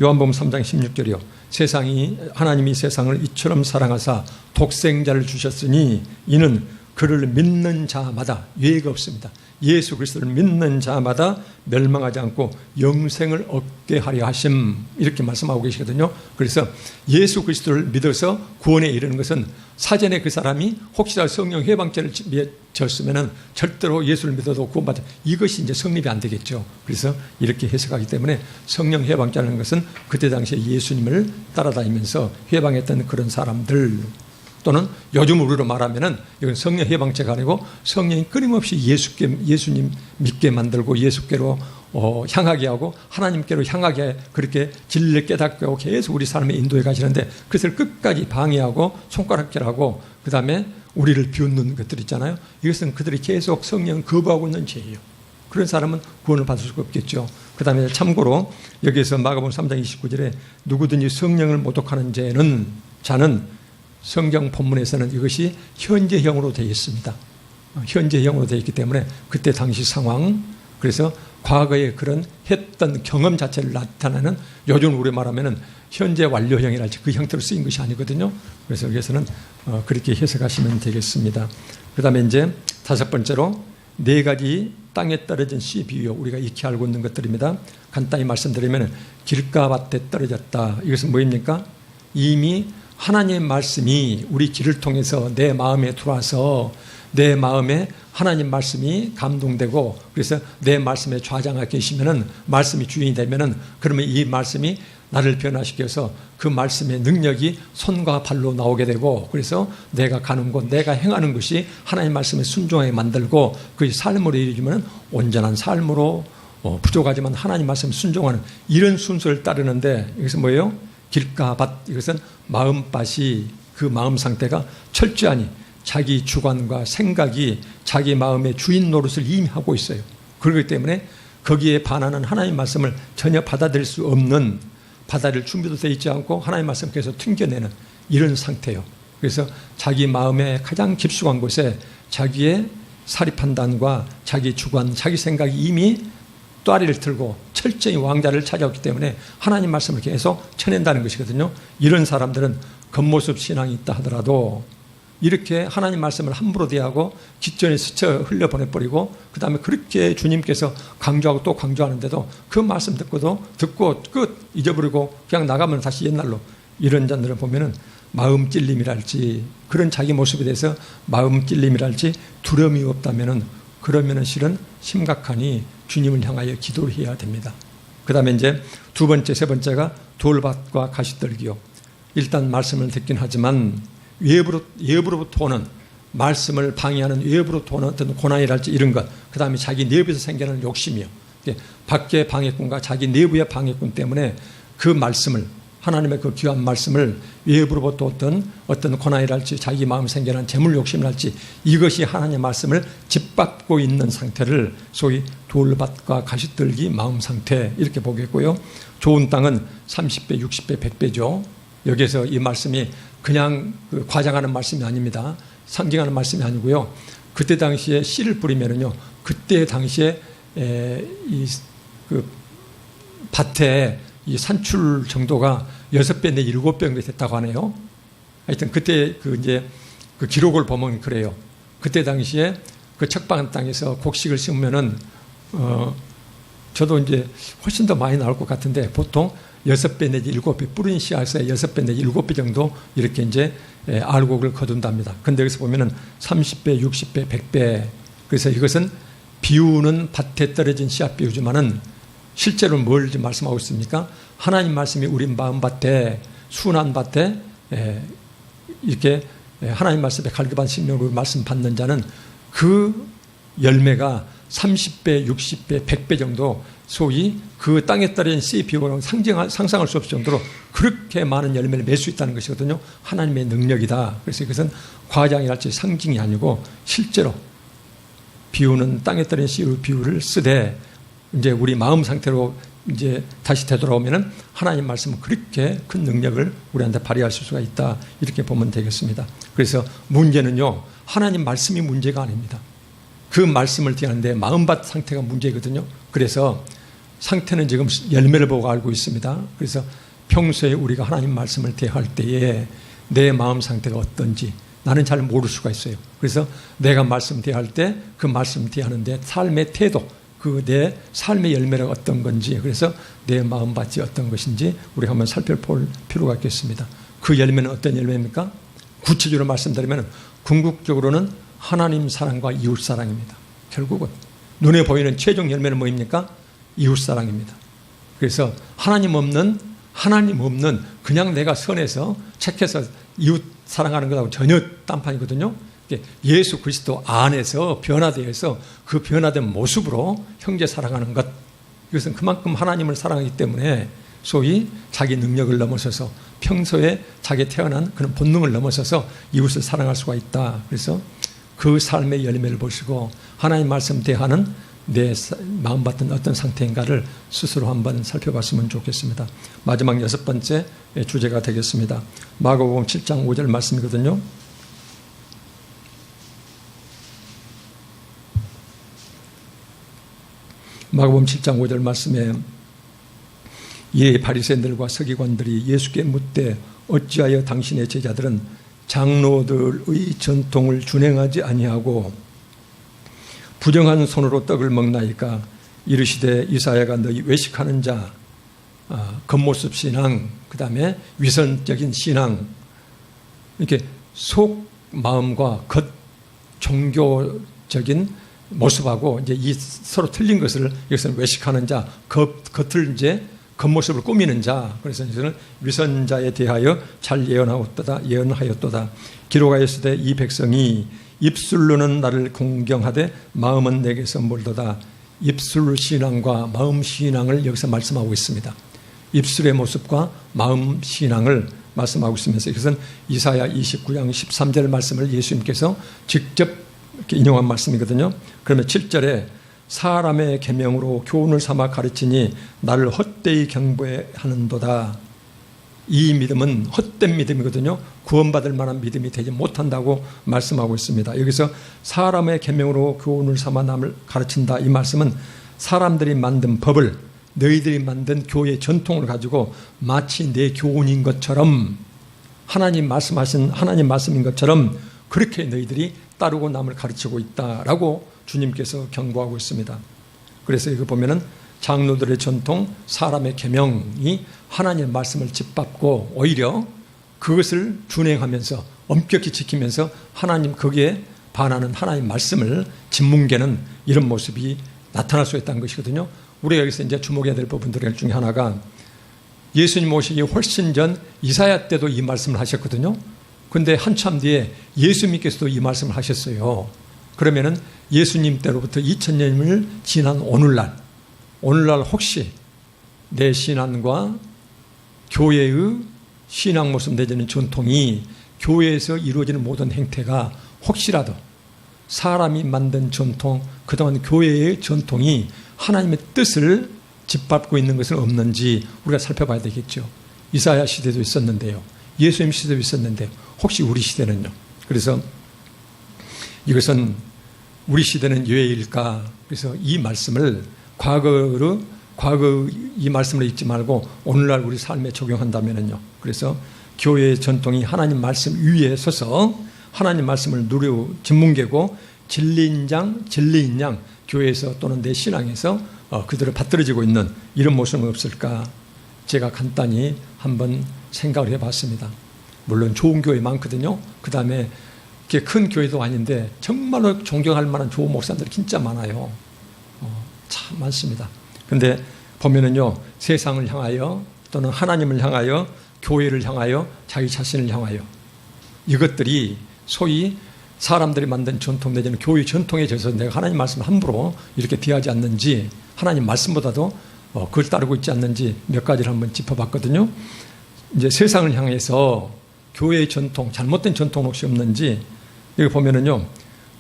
요한복음 3장 16절이요. 하나님이 세상을 이처럼 사랑하사 독생자를 주셨으니 이는 그를 믿는 자마다, 예외가 없습니다. 예수 그리스도를 믿는 자마다 멸망하지 않고 영생을 얻게 하려 하심, 이렇게 말씀하고 계시거든요. 그래서 예수 그리스도를 믿어서 구원에 이르는 것은 사전에 그 사람이 혹시나 성령 해방죄를 졌으면 절대로 예수를 믿어도 구원받아, 이것이 이제 성립이 안 되겠죠. 그래서 이렇게 해석하기 때문에 성령 해방죄라는 것은 그때 당시에 예수님을 따라다니면서 해방했던 그런 사람들, 또는 요즘 우리로 말하면은 이건 성령 해방죄가 아니고 성령이 끊임없이 예수님 믿게 만들고 예수께로 향하게 하고 하나님께로 향하게 그렇게 진리를 깨닫게 하고 계속 우리 삶에 인도해 가시는데, 그것을 끝까지 방해하고 손가락질하고 그 다음에 우리를 비웃는 것들 있잖아요. 이것은 그들이 계속 성령을 거부하고 있는 죄예요. 그런 사람은 구원을 받을 수가 없겠죠. 그 다음에 참고로 여기에서 마가복음 3장 29절에 누구든지 성령을 모독하는 자는 성경 본문에서는 이것이 현재형으로 되어 있습니다. 현재형으로 되어 있기 때문에 그때 당시 상황, 그래서 과거에 그런 했던 경험 자체를 나타내는, 요즘 우리 말하면은 현재 완료형이랄지 그 형태로 쓰인 것이 아니거든요. 그래서 여기서는 그렇게 해석하시면 되겠습니다. 그 다음에 이제 다섯 번째로 네 가지 땅에 떨어진 씨 비유, 우리가 익히 알고 있는 것들입니다. 간단히 말씀드리면 길가밭에 떨어졌다. 이것은 뭐입니까? 이미 하나님의 말씀이 우리 귀를 통해서 내 마음에 들어와서 내 마음에 하나님 말씀이 감동되고, 그래서 내 말씀에 좌장하게 계시면은, 말씀이 주인이 되면은, 그러면 이 말씀이 나를 변화시켜서 그 말씀의 능력이 손과 발로 나오게 되고, 그래서 내가 가는 곳, 내가 행하는 것이 하나님 말씀에 순종하게 만들고, 그 삶으로 이루어지면 온전한 삶으로 부족하지만 하나님 말씀에 순종하는 이런 순서를 따르는데, 여기서 뭐예요? 길가 밭, 이것은 마음밭이, 그 마음 상태가 철저하니 자기 주관과 생각이 자기 마음의 주인 노릇을 이미 하고 있어요. 그렇기 때문에 거기에 반하는 하나님 말씀을 전혀 받아들일 수 없는, 받아들일 준비도 되어 있지 않고 하나님 말씀을 계속 튕겨내는 이런 상태예요. 그래서 자기 마음의 가장 깊숙한 곳에 자기의 사리 판단과 자기 주관, 자기 생각이 이미 또아리를 들고 철저히 왕자를 찾아왔기 때문에 하나님 말씀을 계속 쳐낸다는 것이거든요. 이런 사람들은 겉모습 신앙이 있다 하더라도 이렇게 하나님 말씀을 함부로 대하고 기존에 스쳐 흘려보내버리고, 그 다음에 그렇게 주님께서 강조하고 또 강조하는데도 그 말씀 듣고 끝 잊어버리고 그냥 나가면 다시 옛날로, 이런 자들을 보면은 마음 찔림이랄지, 그런 자기 모습에 대해서 마음 찔림이랄지 두려움이 없다면은, 그러면은 실은 심각하니 주님을 향하여 기도를 해야 됩니다. 그 다음에 이제 두 번째, 세 번째가 돌밭과 가시떨기요. 일단 말씀을 듣긴 하지만 외부로부터 오는, 말씀을 방해하는 외부로부터 오는 어떤 고난이랄지 이런 것, 그 다음에 자기 내부에서 생겨나는 욕심이요. 밖의 방해꾼과 자기 내부의 방해꾼 때문에 그 말씀을, 하나님의 그 귀한 말씀을 외부로부터 어떤 고난이랄지 자기 마음에 생겨난 재물 욕심이랄지 이것이 하나님의 말씀을 짓밟고 있는 상태를 소위 돌밭과 가시떨기 마음 상태, 이렇게 보겠고요. 좋은 땅은 30배, 60배, 100배죠. 여기에서 이 말씀이 그냥 과장하는 말씀이 아닙니다. 상징하는 말씀이 아니고요. 그때 당시에 씨를 뿌리면은요, 그때 당시에 그 밭에 이 산출 정도가 6배 내지 7배 정도 됐다고 하네요. 하여튼 그때 그 기록을 보면 그래요. 그때 당시에 그 척박한 땅에서 곡식을 심으면은 저도 이제 훨씬 더 많이 나올 것 같은데, 보통 6배 내지 7배, 뿌린 씨앗에 6배 내지 7배 정도 이렇게 이제 알곡을 거둔답니다. 근데 여기서 보면은 30배, 60배, 100배. 그래서 이것은 비유는 밭에 떨어진 씨앗 비유지만은 실제로 뭘 말씀하고 있습니까? 하나님 말씀이 우리 마음밭에, 순한 밭에 이렇게 하나님 말씀에 갈급한 심령으로 말씀 받는 자는 그 열매가 30배, 60배, 100배 정도, 소위 그 땅에 떨어진 씨 비유로 상상할 수 없을 정도로 그렇게 많은 열매를 맺을 수 있다는 것이거든요. 하나님의 능력이다. 그래서 이것은 과장이랄지 상징이 아니고 실제로 비유는 땅에 떨어진 씨 비유를 쓰되, 이제 우리 마음 상태로 이제 다시 되돌아오면은 하나님 말씀은 그렇게 큰 능력을 우리한테 발휘할 수가 있다, 이렇게 보면 되겠습니다. 그래서 문제는요, 하나님 말씀이 문제가 아닙니다. 그 말씀을 대하는데 마음밭 상태가 문제거든요. 그래서 상태는 지금 열매를 보고 알고 있습니다. 그래서 평소에 우리가 하나님 말씀을 대할 때에 내 마음 상태가 어떤지 나는 잘 모를 수가 있어요. 그래서 내가 말씀 대할 때 그 말씀 대하는데 삶의 태도, 그 내 삶의 열매가 어떤 건지, 그래서 내 마음밭이 어떤 것인지 우리 한번 살펴볼 필요가 있겠습니다. 그 열매는 어떤 열매입니까? 구체적으로 말씀드리면 궁극적으로는 하나님 사랑과 이웃 사랑입니다. 결국은 눈에 보이는 최종 열매는 뭐입니까? 이웃 사랑입니다. 그래서 하나님 없는 그냥 내가 선해서 착해서 이웃 사랑하는 것하고 전혀 딴판이거든요. 예수 그리스도 안에서 변화되어서 그 변화된 모습으로 형제 사랑하는 것, 이것은 그만큼 하나님을 사랑하기 때문에 소위 자기 능력을 넘어서서 평소에 자기 태어난 그런 본능을 넘어서서 이웃을 사랑할 수가 있다. 그래서 그 삶의 열매를 보시고 하나님 말씀 대하는 내 마음밭은 어떤 상태인가를 스스로 한번 살펴봤으면 좋겠습니다. 마지막 6번째 주제가 되겠습니다. 마가복음 7장 5절 말씀이거든요. 마가복음 7장 5절 말씀에 이에 바리새인들과 서기관들이 예수께 묻되 어찌하여 당신의 제자들은 장로들의 전통을 준행하지 아니하고 부정한 손으로 떡을 먹나이까? 이르시되 이사야가 너희 외식하는 자, 겉모습 신앙, 그 다음에 위선적인 신앙, 이렇게 속 마음과 겉 종교적인 모습하고 이제 이 서로 틀린 것을, 이것은 외식하는 자, 겉을 이제 겉모습을 꾸미는 자. 그래서 저는 위선자에 대하여 잘 예언하였도다. 기록하였으되 이 백성이 입술로는 나를 공경하되 마음은 내게서 멀도다. 입술 신앙과 마음 신앙을 여기서 말씀하고 있습니다. 입술의 모습과 마음 신앙을 말씀하고 있으면서 이것은 이사야 29장 13절 말씀을 예수님께서 직접 이렇게 인용한 말씀이거든요. 그러면 7절에 사람의 계명으로 교훈을 삼아 가르치니 나를 헛되이 경배하는도다. 이 믿음은 헛된 믿음이거든요. 구원받을 만한 믿음이 되지 못한다고 말씀하고 있습니다. 여기서 사람의 계명으로 교훈을 삼아 남을 가르친다. 이 말씀은 사람들이 만든 법을 너희들이 만든 교회의 전통을 가지고 마치 내 교훈인 것처럼 하나님 말씀하신 하나님 말씀인 것처럼 그렇게 너희들이 따르고 남을 가르치고 있다라고 주님께서 경고하고 있습니다. 그래서 이거 보면은 장로들의 전통, 사람의 계명이 하나님의 말씀을 짓밟고 오히려 그것을 준행하면서 엄격히 지키면서 하나님 거기에 반하는 하나님 말씀을 짓뭉개는 이런 모습이 나타날 수 있다는 것이거든요. 우리가 여기서 이제 주목해야 될 부분들 중에 하나가 예수님 오시기 훨씬 전 이사야 때도 이 말씀을 하셨거든요. 그런데 한참 뒤에 예수님께서도 이 말씀을 하셨어요. 그러면은 예수님 때로부터 2000년을 지난 오늘날 혹시 내 신앙과 교회의 신앙 모습 내지는 전통이 교회에서 이루어지는 모든 행태가 혹시라도 사람이 만든 전통, 그동안 교회의 전통이 하나님의 뜻을 짓밟고 있는 것은 없는지 우리가 살펴봐야 되겠죠. 이사야 시대도 있었는데요. 예수님 시대도 있었는데 혹시 우리 시대는요. 그래서 이것은 우리 시대는 예일까? 그래서 이 말씀을 과거 이 말씀을 읽지 말고 오늘날 우리 삶에 적용한다면요. 그래서 교회의 전통이 하나님 말씀 위에 서서 하나님 말씀을 짓뭉개고 진리인 양 교회에서 또는 내 신앙에서 그대로 받들어지고 있는 이런 모습은 없을까? 제가 간단히 한번 생각을 해봤습니다. 물론 좋은 교회 많거든요. 그 다음에 큰 교회도 아닌데 정말로 존경할 만한 좋은 목사님들이 진짜 많아요. 참 많습니다. 그런데 보면은요, 세상을 향하여 또는 하나님을 향하여 교회를 향하여 자기 자신을 향하여 이것들이 소위 사람들이 만든 전통 내지는 교회 전통에 져서 내가 하나님 말씀을 함부로 이렇게 대하지 않는지 하나님 말씀보다도 그걸 따르고 있지 않는지 몇 가지를 한번 짚어봤거든요. 이제 세상을 향해서 교회의 전통, 잘못된 전통 혹시 없는지 여기 보면은요,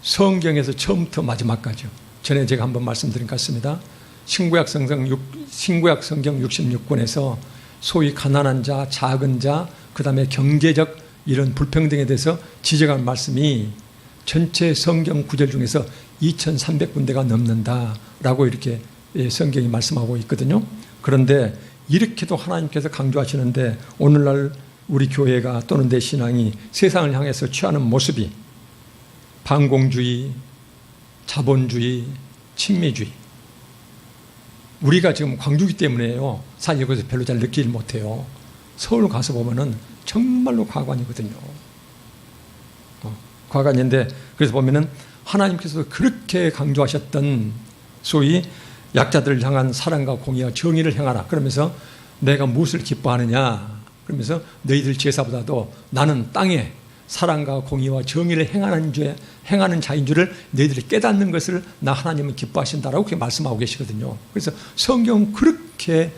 성경에서 처음부터 마지막까지요. 전에 제가 한번 말씀드린 것 같습니다. 신구약 성경 66권에서 소위 가난한 자, 작은 자, 그 다음에 경제적 이런 불평등에 대해서 지적한 말씀이 전체 성경 구절 중에서 2300군데가 넘는다라고 이렇게 성경이 말씀하고 있거든요. 그런데 이렇게도 하나님께서 강조하시는데 오늘날 우리 교회가 또는 내 신앙이 세상을 향해서 취하는 모습이 반공주의, 자본주의, 친미주의. 우리가 지금 광주기 때문에요. 사실 여기서 별로 잘 느끼지 못해요. 서울 가서 보면은 정말로 과관이거든요. 과관인데 그래서 보면은 하나님께서 그렇게 강조하셨던 소위 약자들을 향한 사랑과 공의와 정의를 행하라. 그러면서 내가 무엇을 기뻐하느냐. 그러면서 너희들 제사보다도 나는 땅에 사랑과 공의와 정의를 행하는 자인 줄을 너희들이 깨닫는 것을 나 하나님은 기뻐하신다라고 그렇게 말씀하고 계시거든요. 그래서 성경 그렇게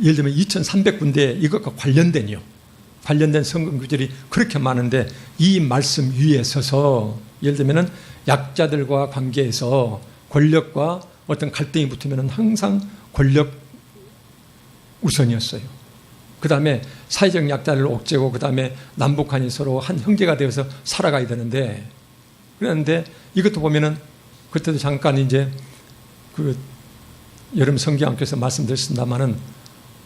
예를 들면 2300군데 이것과 관련된 성경 구절이 그렇게 많은데 이 말씀 위에 서서 예를 들면 약자들과 관계에서 권력과 어떤 갈등이 붙으면 항상 권력 우선이었어요. 그 다음에 사회적 약자를 옥죄고 그 다음에 남북한이 서로 한 형제가 되어서 살아가야 되는데 그런데 이것도 보면은 그때도 잠깐 이제 그 여름 성경께서 말씀드렸습니다만은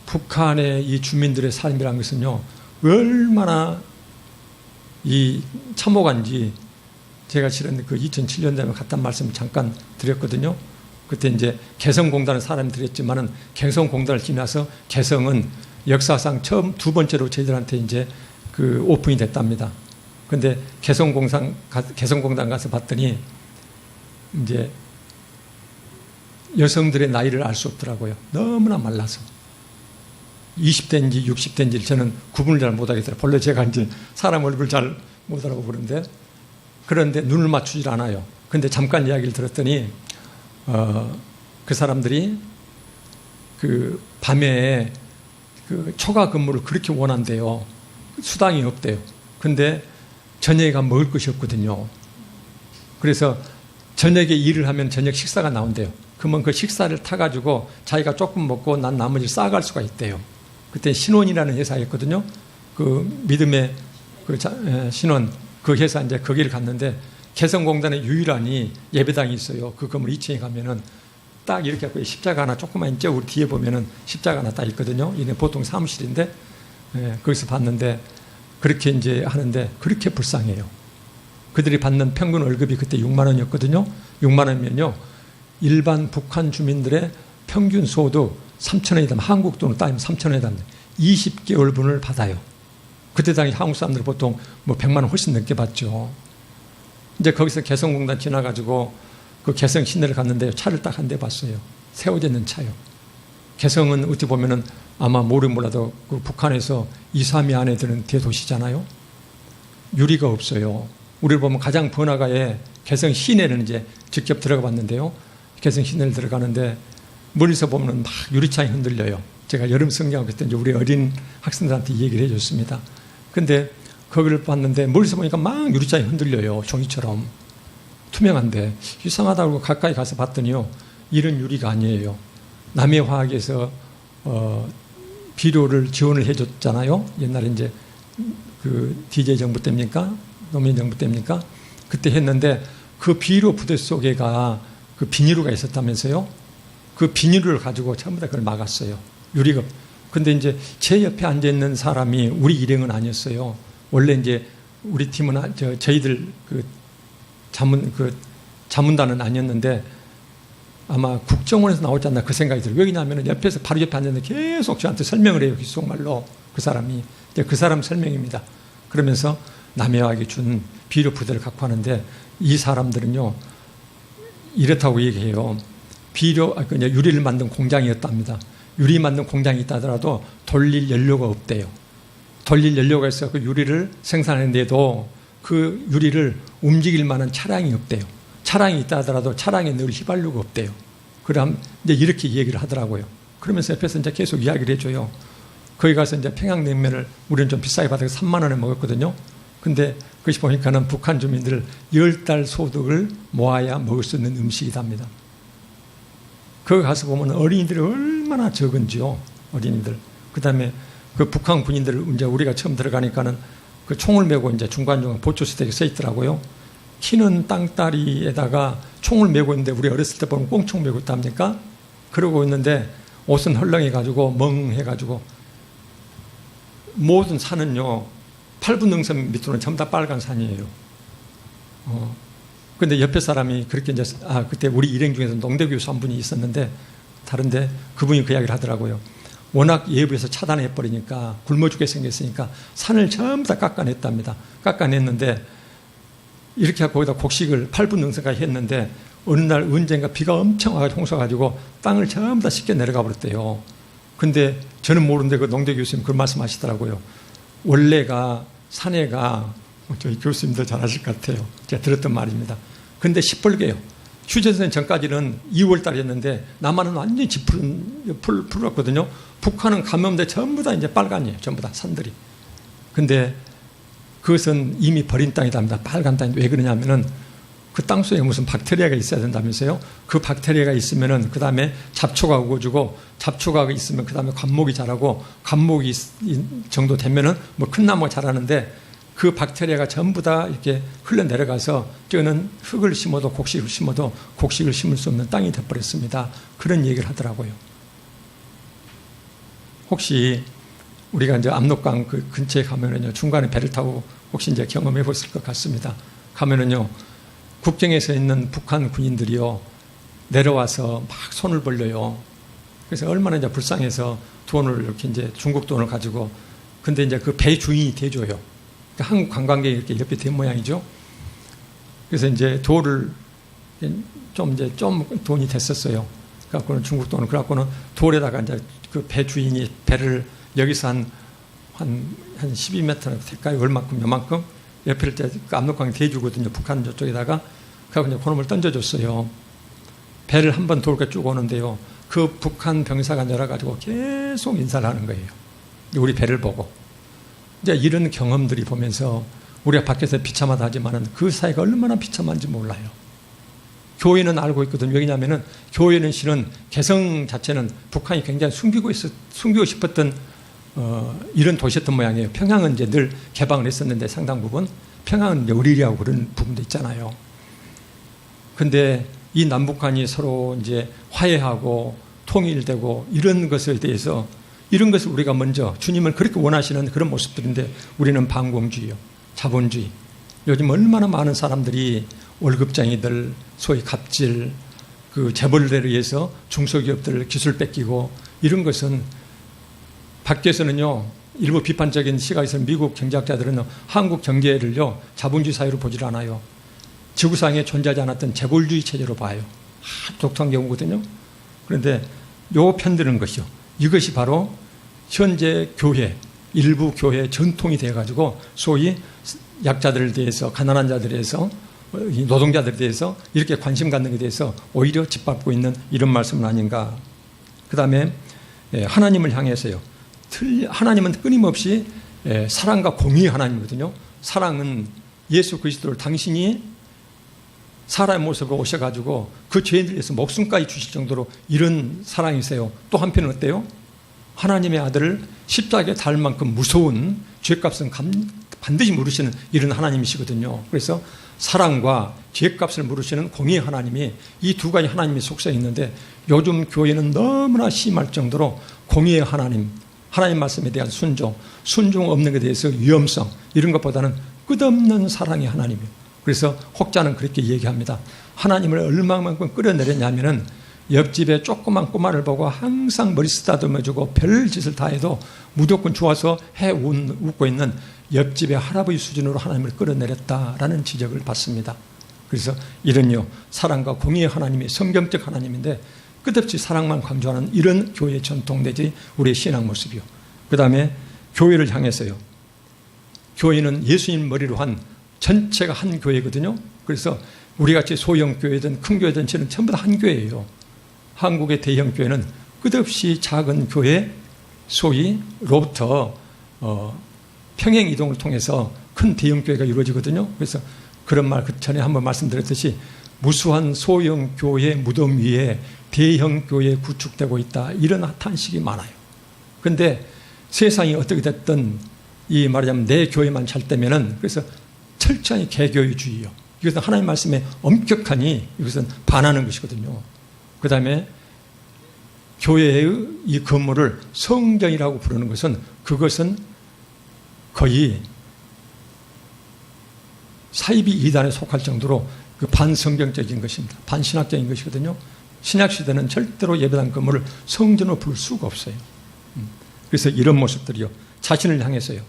북한의 이 주민들의 삶이라는 것은요 얼마나 이 참혹한지 제가 실은 그 2007년도에 갔단 말씀을 잠깐 드렸거든요. 그때 이제 개성공단을 사람이 드렸지만은 개성공단을 지나서 개성은 역사상 처음 두 번째로 저희들한테 이제 그 오픈이 됐답니다. 그런데 개성공단 가서 봤더니 이제 여성들의 나이를 알 수 없더라고요. 너무나 말라서. 20대인지 60대인지 저는 구분을 잘 못하겠더라고요. 본래 제가 이제 사람 얼굴 잘 못 알아보고 그런데 눈을 맞추질 않아요. 근데 잠깐 이야기를 들었더니 그 사람들이 그 밤에 그 초과 근무를 그렇게 원한대요. 수당이 없대요. 근데 저녁에 가면 먹을 것이 없거든요. 그래서 저녁에 일을 하면 저녁 식사가 나온대요. 그러면 그 식사를 타가지고 자기가 조금 먹고 난 나머지를 싸갈 수가 있대요. 그때 신원이라는 회사였거든요. 그 믿음의 그 신원, 그 회사 이제 거기를 갔는데 개성공단에 유일하니 예배당이 있어요. 그 건물 2층에 가면은 딱 이렇게 하고 십자가 하나 조금만 이제 우리 뒤에 보면은 십자가 하나 딱 있거든요. 이게 보통 사무실인데 거기서 봤는데 그렇게 이제 하는데 그렇게 불쌍해요. 그들이 받는 평균 월급이 그때 6만 원이었거든요. 6만 원이면요. 일반 북한 주민들의 평균 소득 3천 원이다. 한국 돈으로 따지면 3천 원이다. 20개월분을 받아요. 그때 당시 한국 사람들 보통 뭐 100만 원 훨씬 넘게 받죠. 이제 거기서 개성공단 지나가지고 그 개성 시내를 갔는데 차를 딱 한 대 봤어요. 세워져 있는 차요. 개성은 어찌 보면은 아마 모르면 몰라도 그 북한에서 2, 3위 안에 드는 대도시잖아요. 유리가 없어요. 우리를 보면 가장 번화가에 개성 시내는 이제 직접 들어가 봤는데요. 개성 시내를 들어가는데 멀리서 보면 막 유리창이 흔들려요. 제가 여름 성경학교 때 이제 우리 어린 학생들한테 이 얘기를 해줬습니다. 근데 거기를 봤는데 멀리서 보니까 막 유리창이 흔들려요. 종이처럼. 투명한데 이상하다고 가까이 가서 봤더니요. 이런 유리가 아니에요. 남해화학에서 비료를 지원을 해줬잖아요. 옛날에 이제 그 DJ 정부 때입니까? 노무현 정부 때입니까? 그때 했는데 그 비료 부대 속에가 그 비닐루가 있었다면서요. 그 비닐루를 가지고 전부 다 그걸 막았어요. 유리가. 근데 이제 제 옆에 앉아 있는 사람이 우리 일행은 아니었어요. 원래 이제 우리 팀은 저희들 그 자문단은 아니었는데 아마 국정원에서 나오지 않나 그 생각이 들어요. 왜냐하면 옆에서 바로 옆에 앉았는데 계속 저한테 설명을 해요. 귓속말로 그 사람이. 그 사람 설명입니다. 그러면서 남해화학이 준 비료 부대를 갖고 하는데 이 사람들은요 이렇다고 얘기해요. 유리를 만든 공장이었답니다. 유리 만든 공장이 있다 하더라도 돌릴 연료가 없대요. 돌릴 연료가 있어 그 유리를 생산하는데도 그 유리를 움직일 만한 차량이 없대요. 차량이 있다 하더라도 차량에 늘 휘발유가 없대요. 그럼 이제 이렇게 얘기를 하더라고요. 그러면서 옆에서 이제 계속 이야기를 해줘요. 거기 가서 이제 평양냉면을 우리는 좀 비싸게 받아서 3만 원에 먹었거든요. 근데 그것이 보니까는 북한 주민들 10달 소득을 모아야 먹을 수 있는 음식이답니다. 거기 가서 보면 어린이들이 얼마나 적은지요. 어린이들. 그 다음에 그 북한 군인들 이제 우리가 처음 들어가니까는 그 총을 메고 이제 중간중간 보초스택에 써 있더라고요. 키는 땅다리에다가 총을 메고 있는데 우리 어렸을 때 보면 꽁총 메고 있답니까? 그러고 있는데 옷은 헐렁해가지고 멍해가지고 모든 산은요 8분 능선 밑으로는 전부 다 빨간 산이에요. 근데 옆에 사람이 그렇게 이제 그때 우리 일행 중에서 농대 교수 한 분이 있었는데 다른데 그분이 그 이야기를 하더라고요. 워낙 예부에서 차단해 버리니까 굶어 죽게 생겼으니까 산을 전부 다 깎아냈답니다. 깎아냈는데 이렇게 하고 거기다 곡식을 8분 능선까지 했는데 어느 날 언젠가 비가 엄청 와가지고 홍수가지고 땅을 전부 다 씻겨 내려가 버렸대요. 근데 저는 모르는데 그 농대 교수님 그런 말씀하시더라고요. 원래가 산에가 저희 교수님도 잘 아실 것 같아요. 제가 들었던 말입니다. 근데 시뻘개요. 휴전선 전까지는 2월 달이었는데 남한은 완전히 푸르렀거든요. 북한은 가면대 전부 다 이제 빨간이에요. 전부 다 산들이. 근데 그것은 이미 버린 땅이답니다. 빨간 땅이. 왜 그러냐면은 그 땅 속에 무슨 박테리아가 있어야 된다면서요. 그 박테리아가 있으면은 그 다음에 잡초가 우거지고 잡초가 있으면 그 다음에 관목이 자라고 관목이 정도 되면은 뭐 큰 나무가 자라는데 그 박테리아가 전부 다 이렇게 흘러내려가서 저는 흙을 심어도 곡식을 심어도 곡식을 심을 수 없는 땅이 되어버렸습니다. 그런 얘기를 하더라고요. 혹시 우리가 이제 압록강 그 근처에 가면은요, 중간에 배를 타고 혹시 이제 경험해 보실 것 같습니다. 가면은요, 국경에서 있는 북한 군인들이요, 내려와서 막 손을 벌려요. 그래서 얼마나 이제 불쌍해서 돈을 이렇게 이제 중국 돈을 가지고, 근데 이제 그 배 주인이 대줘요. 한국 관광객이 이렇게 옆에 된 모양이죠. 그래서 이제 돌을 좀 돈이 됐었어요. 그래갖고는 중국 돈을, 그래갖고는 돌에다가 이제 그 배 주인이 배를 여기서 한 12m 가까이 얼만큼 요만큼 옆에 때 압록강이 대주거든요. 북한 저쪽에다가 그래서 그냥 그놈을 던져줬어요. 배를 한 번 돌고 쭉 오는데요. 그 북한 병사가 내려가지고 계속 인사를 하는 거예요. 우리 배를 보고. 이제 이런 경험들이 보면서 우리가 밖에서 비참하다 하지만은 그 사이가 얼마나 비참한지 몰라요. 교회는 알고 있거든요. 왜냐하면은 교회는 실은 개성 자체는 북한이 굉장히 숨기고 싶었던 이런 도시였던 모양이에요. 평양은 이제 늘 개방을 했었는데 상당 부분 평양은 이제 의리하고 그런 부분도 있잖아요. 근데 이 남북한이 서로 이제 화해하고 통일되고 이런 것에 대해서 이런 것을 우리가 먼저 주님을 그렇게 원하시는 그런 모습들인데 우리는 반공주의요. 자본주의. 요즘 얼마나 많은 사람들이 월급쟁이들, 소위 갑질, 그 재벌들에 의해서 중소기업들 기술 뺏기고 이런 것은 밖에서는요, 일부 비판적인 시각에서 미국 경제학자들은 한국 경제를요, 자본주의 사회로 보질 않아요. 지구상에 존재하지 않았던 재벌주의 체제로 봐요. 독특한 경우거든요. 그런데 요 편드는 것이요. 이것이 바로 현재 교회, 일부 교회 전통이 되어가지고 소위 약자들에 대해서, 가난한 자들에 대해서, 노동자들에 대해서 이렇게 관심 갖는 것에 대해서 오히려 짓밟고 있는 이런 말씀은 아닌가. 그 다음에 하나님을 향해서요. 하나님은 끊임없이 사랑과 공의의 하나님이거든요. 사랑은 예수 그리스도를 당신이 사람의 모습으로 오셔가지고 그 죄인들에 대해서 목숨까지 주실 정도로 이런 사랑이세요. 또 한편은 어때요? 하나님의 아들을 십자가에 달 만큼 무서운 죄값은 반드시 물으시는 이런 하나님이시거든요. 그래서 사랑과 죄값을 물으시는 공의의 하나님이 이 두 가지 하나님의 속성이 있는데 요즘 교회는 너무나 심할 정도로 공의의 하나님, 하나님 말씀에 대한 순종 없는 것에 대해서 위험성 이런 것보다는 끝없는 사랑의 하나님이에요. 그래서 혹자는 그렇게 얘기합니다. 하나님을 얼마만큼 끌어내렸냐면은 옆집에 조그만 꼬마를 보고 항상 머리 쓰다듬어주고 별짓을 다 해도 무조건 좋아서 웃고 있는 옆집의 할아버지 수준으로 하나님을 끌어내렸다라는 지적을 받습니다. 그래서 이런요, 사랑과 공의의 하나님이 성경적 하나님인데 끝없이 사랑만 강조하는 이런 교회의 전통 내지 우리의 신앙 모습이요. 그 다음에 교회를 향해서요. 교회는 예수님 머리로 한 전체가 한 교회거든요. 그래서 우리같이 소형 교회든 큰 교회든 저는 전부 다 한 교회예요. 한국의 대형 교회는 끝없이 작은 교회 소위로부터 평행 이동을 통해서 큰 대형 교회가 이루어지거든요. 그래서 그런 말 그 전에 한번 말씀드렸듯이 무수한 소형 교회 무덤 위에 대형 교회 구축되고 있다. 이런 탄식이 많아요. 그런데 세상이 어떻게 됐든 이 말하자면 내 교회만 잘 되면은 그래서 철저히 개교회주의요. 이것은 하나님 말씀에 엄격하니 이것은 반하는 것이거든요. 그 다음에 교회의 이 건물을 성전이라고 부르는 것은 그것은 거의 사이비 이단에 속할 정도로 그 반성경적인 것입니다. 반신학적인 것이거든요. 신약시대는 절대로 예배당 건물을 성전으로 부를 수가 없어요. 그래서 이런 모습들이요. 자신을 향해서요.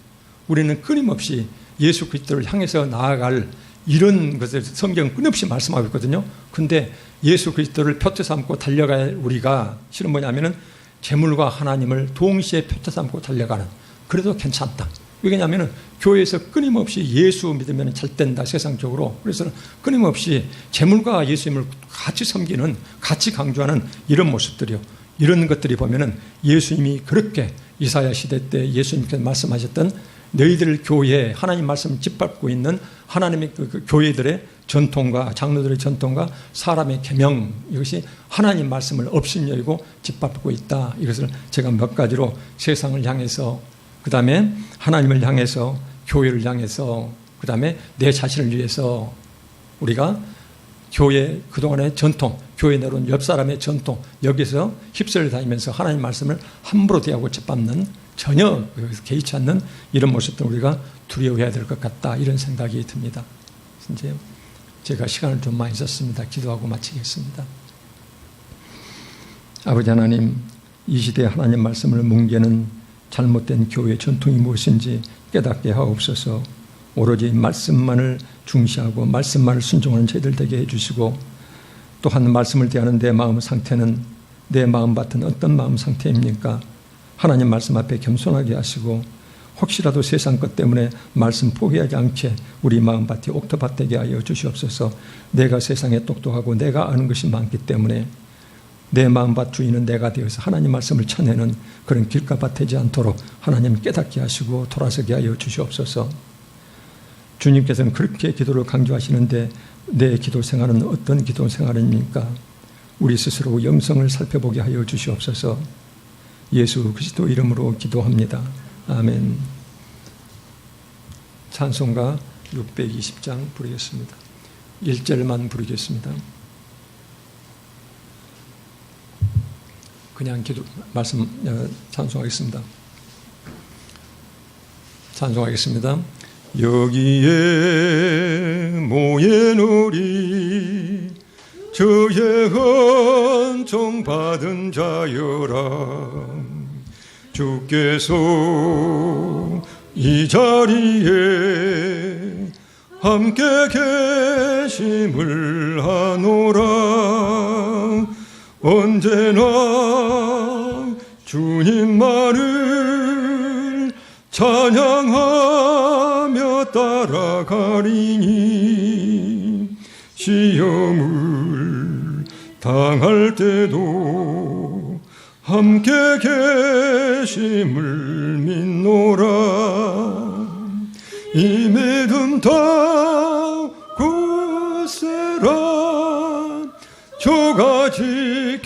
우리는 끊임없이 예수 그리스도를 향해서 나아갈 이런 것을 성경은 끊임없이 말씀하고 있거든요. 근데 예수 그리스도를 표트 삼고 달려갈 우리가 실은 뭐냐면은 재물과 하나님을 동시에 표트 삼고 달려가는 그래도 괜찮다. 왜냐하면 교회에서 끊임없이 예수 믿으면 잘 된다 세상적으로. 그래서 끊임없이 재물과 예수님을 같이 섬기는 같이 강조하는 이런 모습들이요. 이런 것들이 보면은 예수님이 그렇게 이사야 시대 때 예수님께서 말씀하셨던 너희들 교회에 하나님 말씀을 짓밟고 있는 하나님의 그 교회들의 전통과 장로들의 전통과 사람의 계명 이것이 하나님 말씀을 업신여기고 짓밟고 있다. 이것을 제가 몇 가지로 세상을 향해서 그 다음에 하나님을 향해서 교회를 향해서 그 다음에 내 자신을 위해서 우리가 교회 그동안의 전통 교회 내려온 옆 사람의 전통 여기서 휩쓸려 다니면서 하나님 말씀을 함부로 대하고 짓밟는 전혀 개의치 않는 이런 모습도 우리가 두려워해야 될 것 같다 이런 생각이 듭니다. 이제 제가 시간을 좀 많이 썼습니다. 기도하고 마치겠습니다. 아버지 하나님, 이 시대에 하나님 말씀을 뭉개는 잘못된 교회 전통이 무엇인지 깨닫게 하옵소서. 오로지 말씀만을 중시하고 말씀만을 순종하는 저희들 되게 해주시고 또한 말씀을 대하는 내 마음 상태는 내 마음밭은 어떤 마음 상태입니까? 하나님 말씀 앞에 겸손하게 하시고 혹시라도 세상 것 때문에 말씀 포기하지 않게 우리 마음밭이 옥토밭 되게 하여 주시옵소서. 내가 세상에 똑똑하고 내가 아는 것이 많기 때문에 내 마음밭 주인은 내가 되어서 하나님 말씀을 쳐내는 그런 길가밭 되지 않도록 하나님 깨닫게 하시고 돌아서게 하여 주시옵소서. 주님께서는 그렇게 기도를 강조하시는데 내 기도 생활은 어떤 기도 생활입니까? 우리 스스로 영성을 살펴보게 하여 주시옵소서. 예수 그리스도 이름으로 기도합니다. 아멘. 찬송가 620장 부르겠습니다. 1절만 부르겠습니다. 그냥 찬송하겠습니다. 찬송하겠습니다. 여기에 모인 우리 주의 은총 받은 자여라. 주께서 이 자리에 함께 계심을 하노라. 언제나 주님만을 찬양하며 따라가리니 시험을 당할 때도 함께 계심을 믿노라. 이 믿음 다 굳세라. 주가 지켜주신다.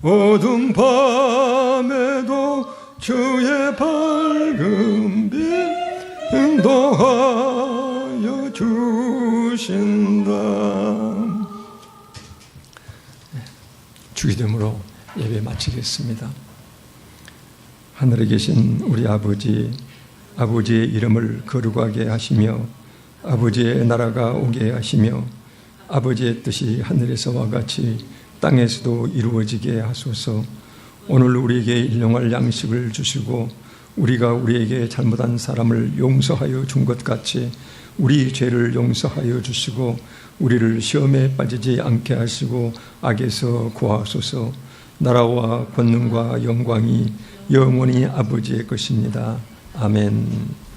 어두운 밤에도 주의 밝은 빛 인도하여 주신다. 주기도문으로 예배 마치겠습니다. 하늘에 계신 우리 아버지, 아버지의 이름을 거룩하게 하시며 아버지의 나라가 오게 하시며 아버지의 뜻이 하늘에서와 같이 땅에서도 이루어지게 하소서. 오늘 우리에게 일용할 양식을 주시고 우리가 우리에게 잘못한 사람을 용서하여 준 것 같이 우리 죄를 용서하여 주시고 우리를 시험에 빠지지 않게 하시고 악에서 구하소서. 나라와 권능과 영광이 영원히 아버지의 것입니다. 아멘.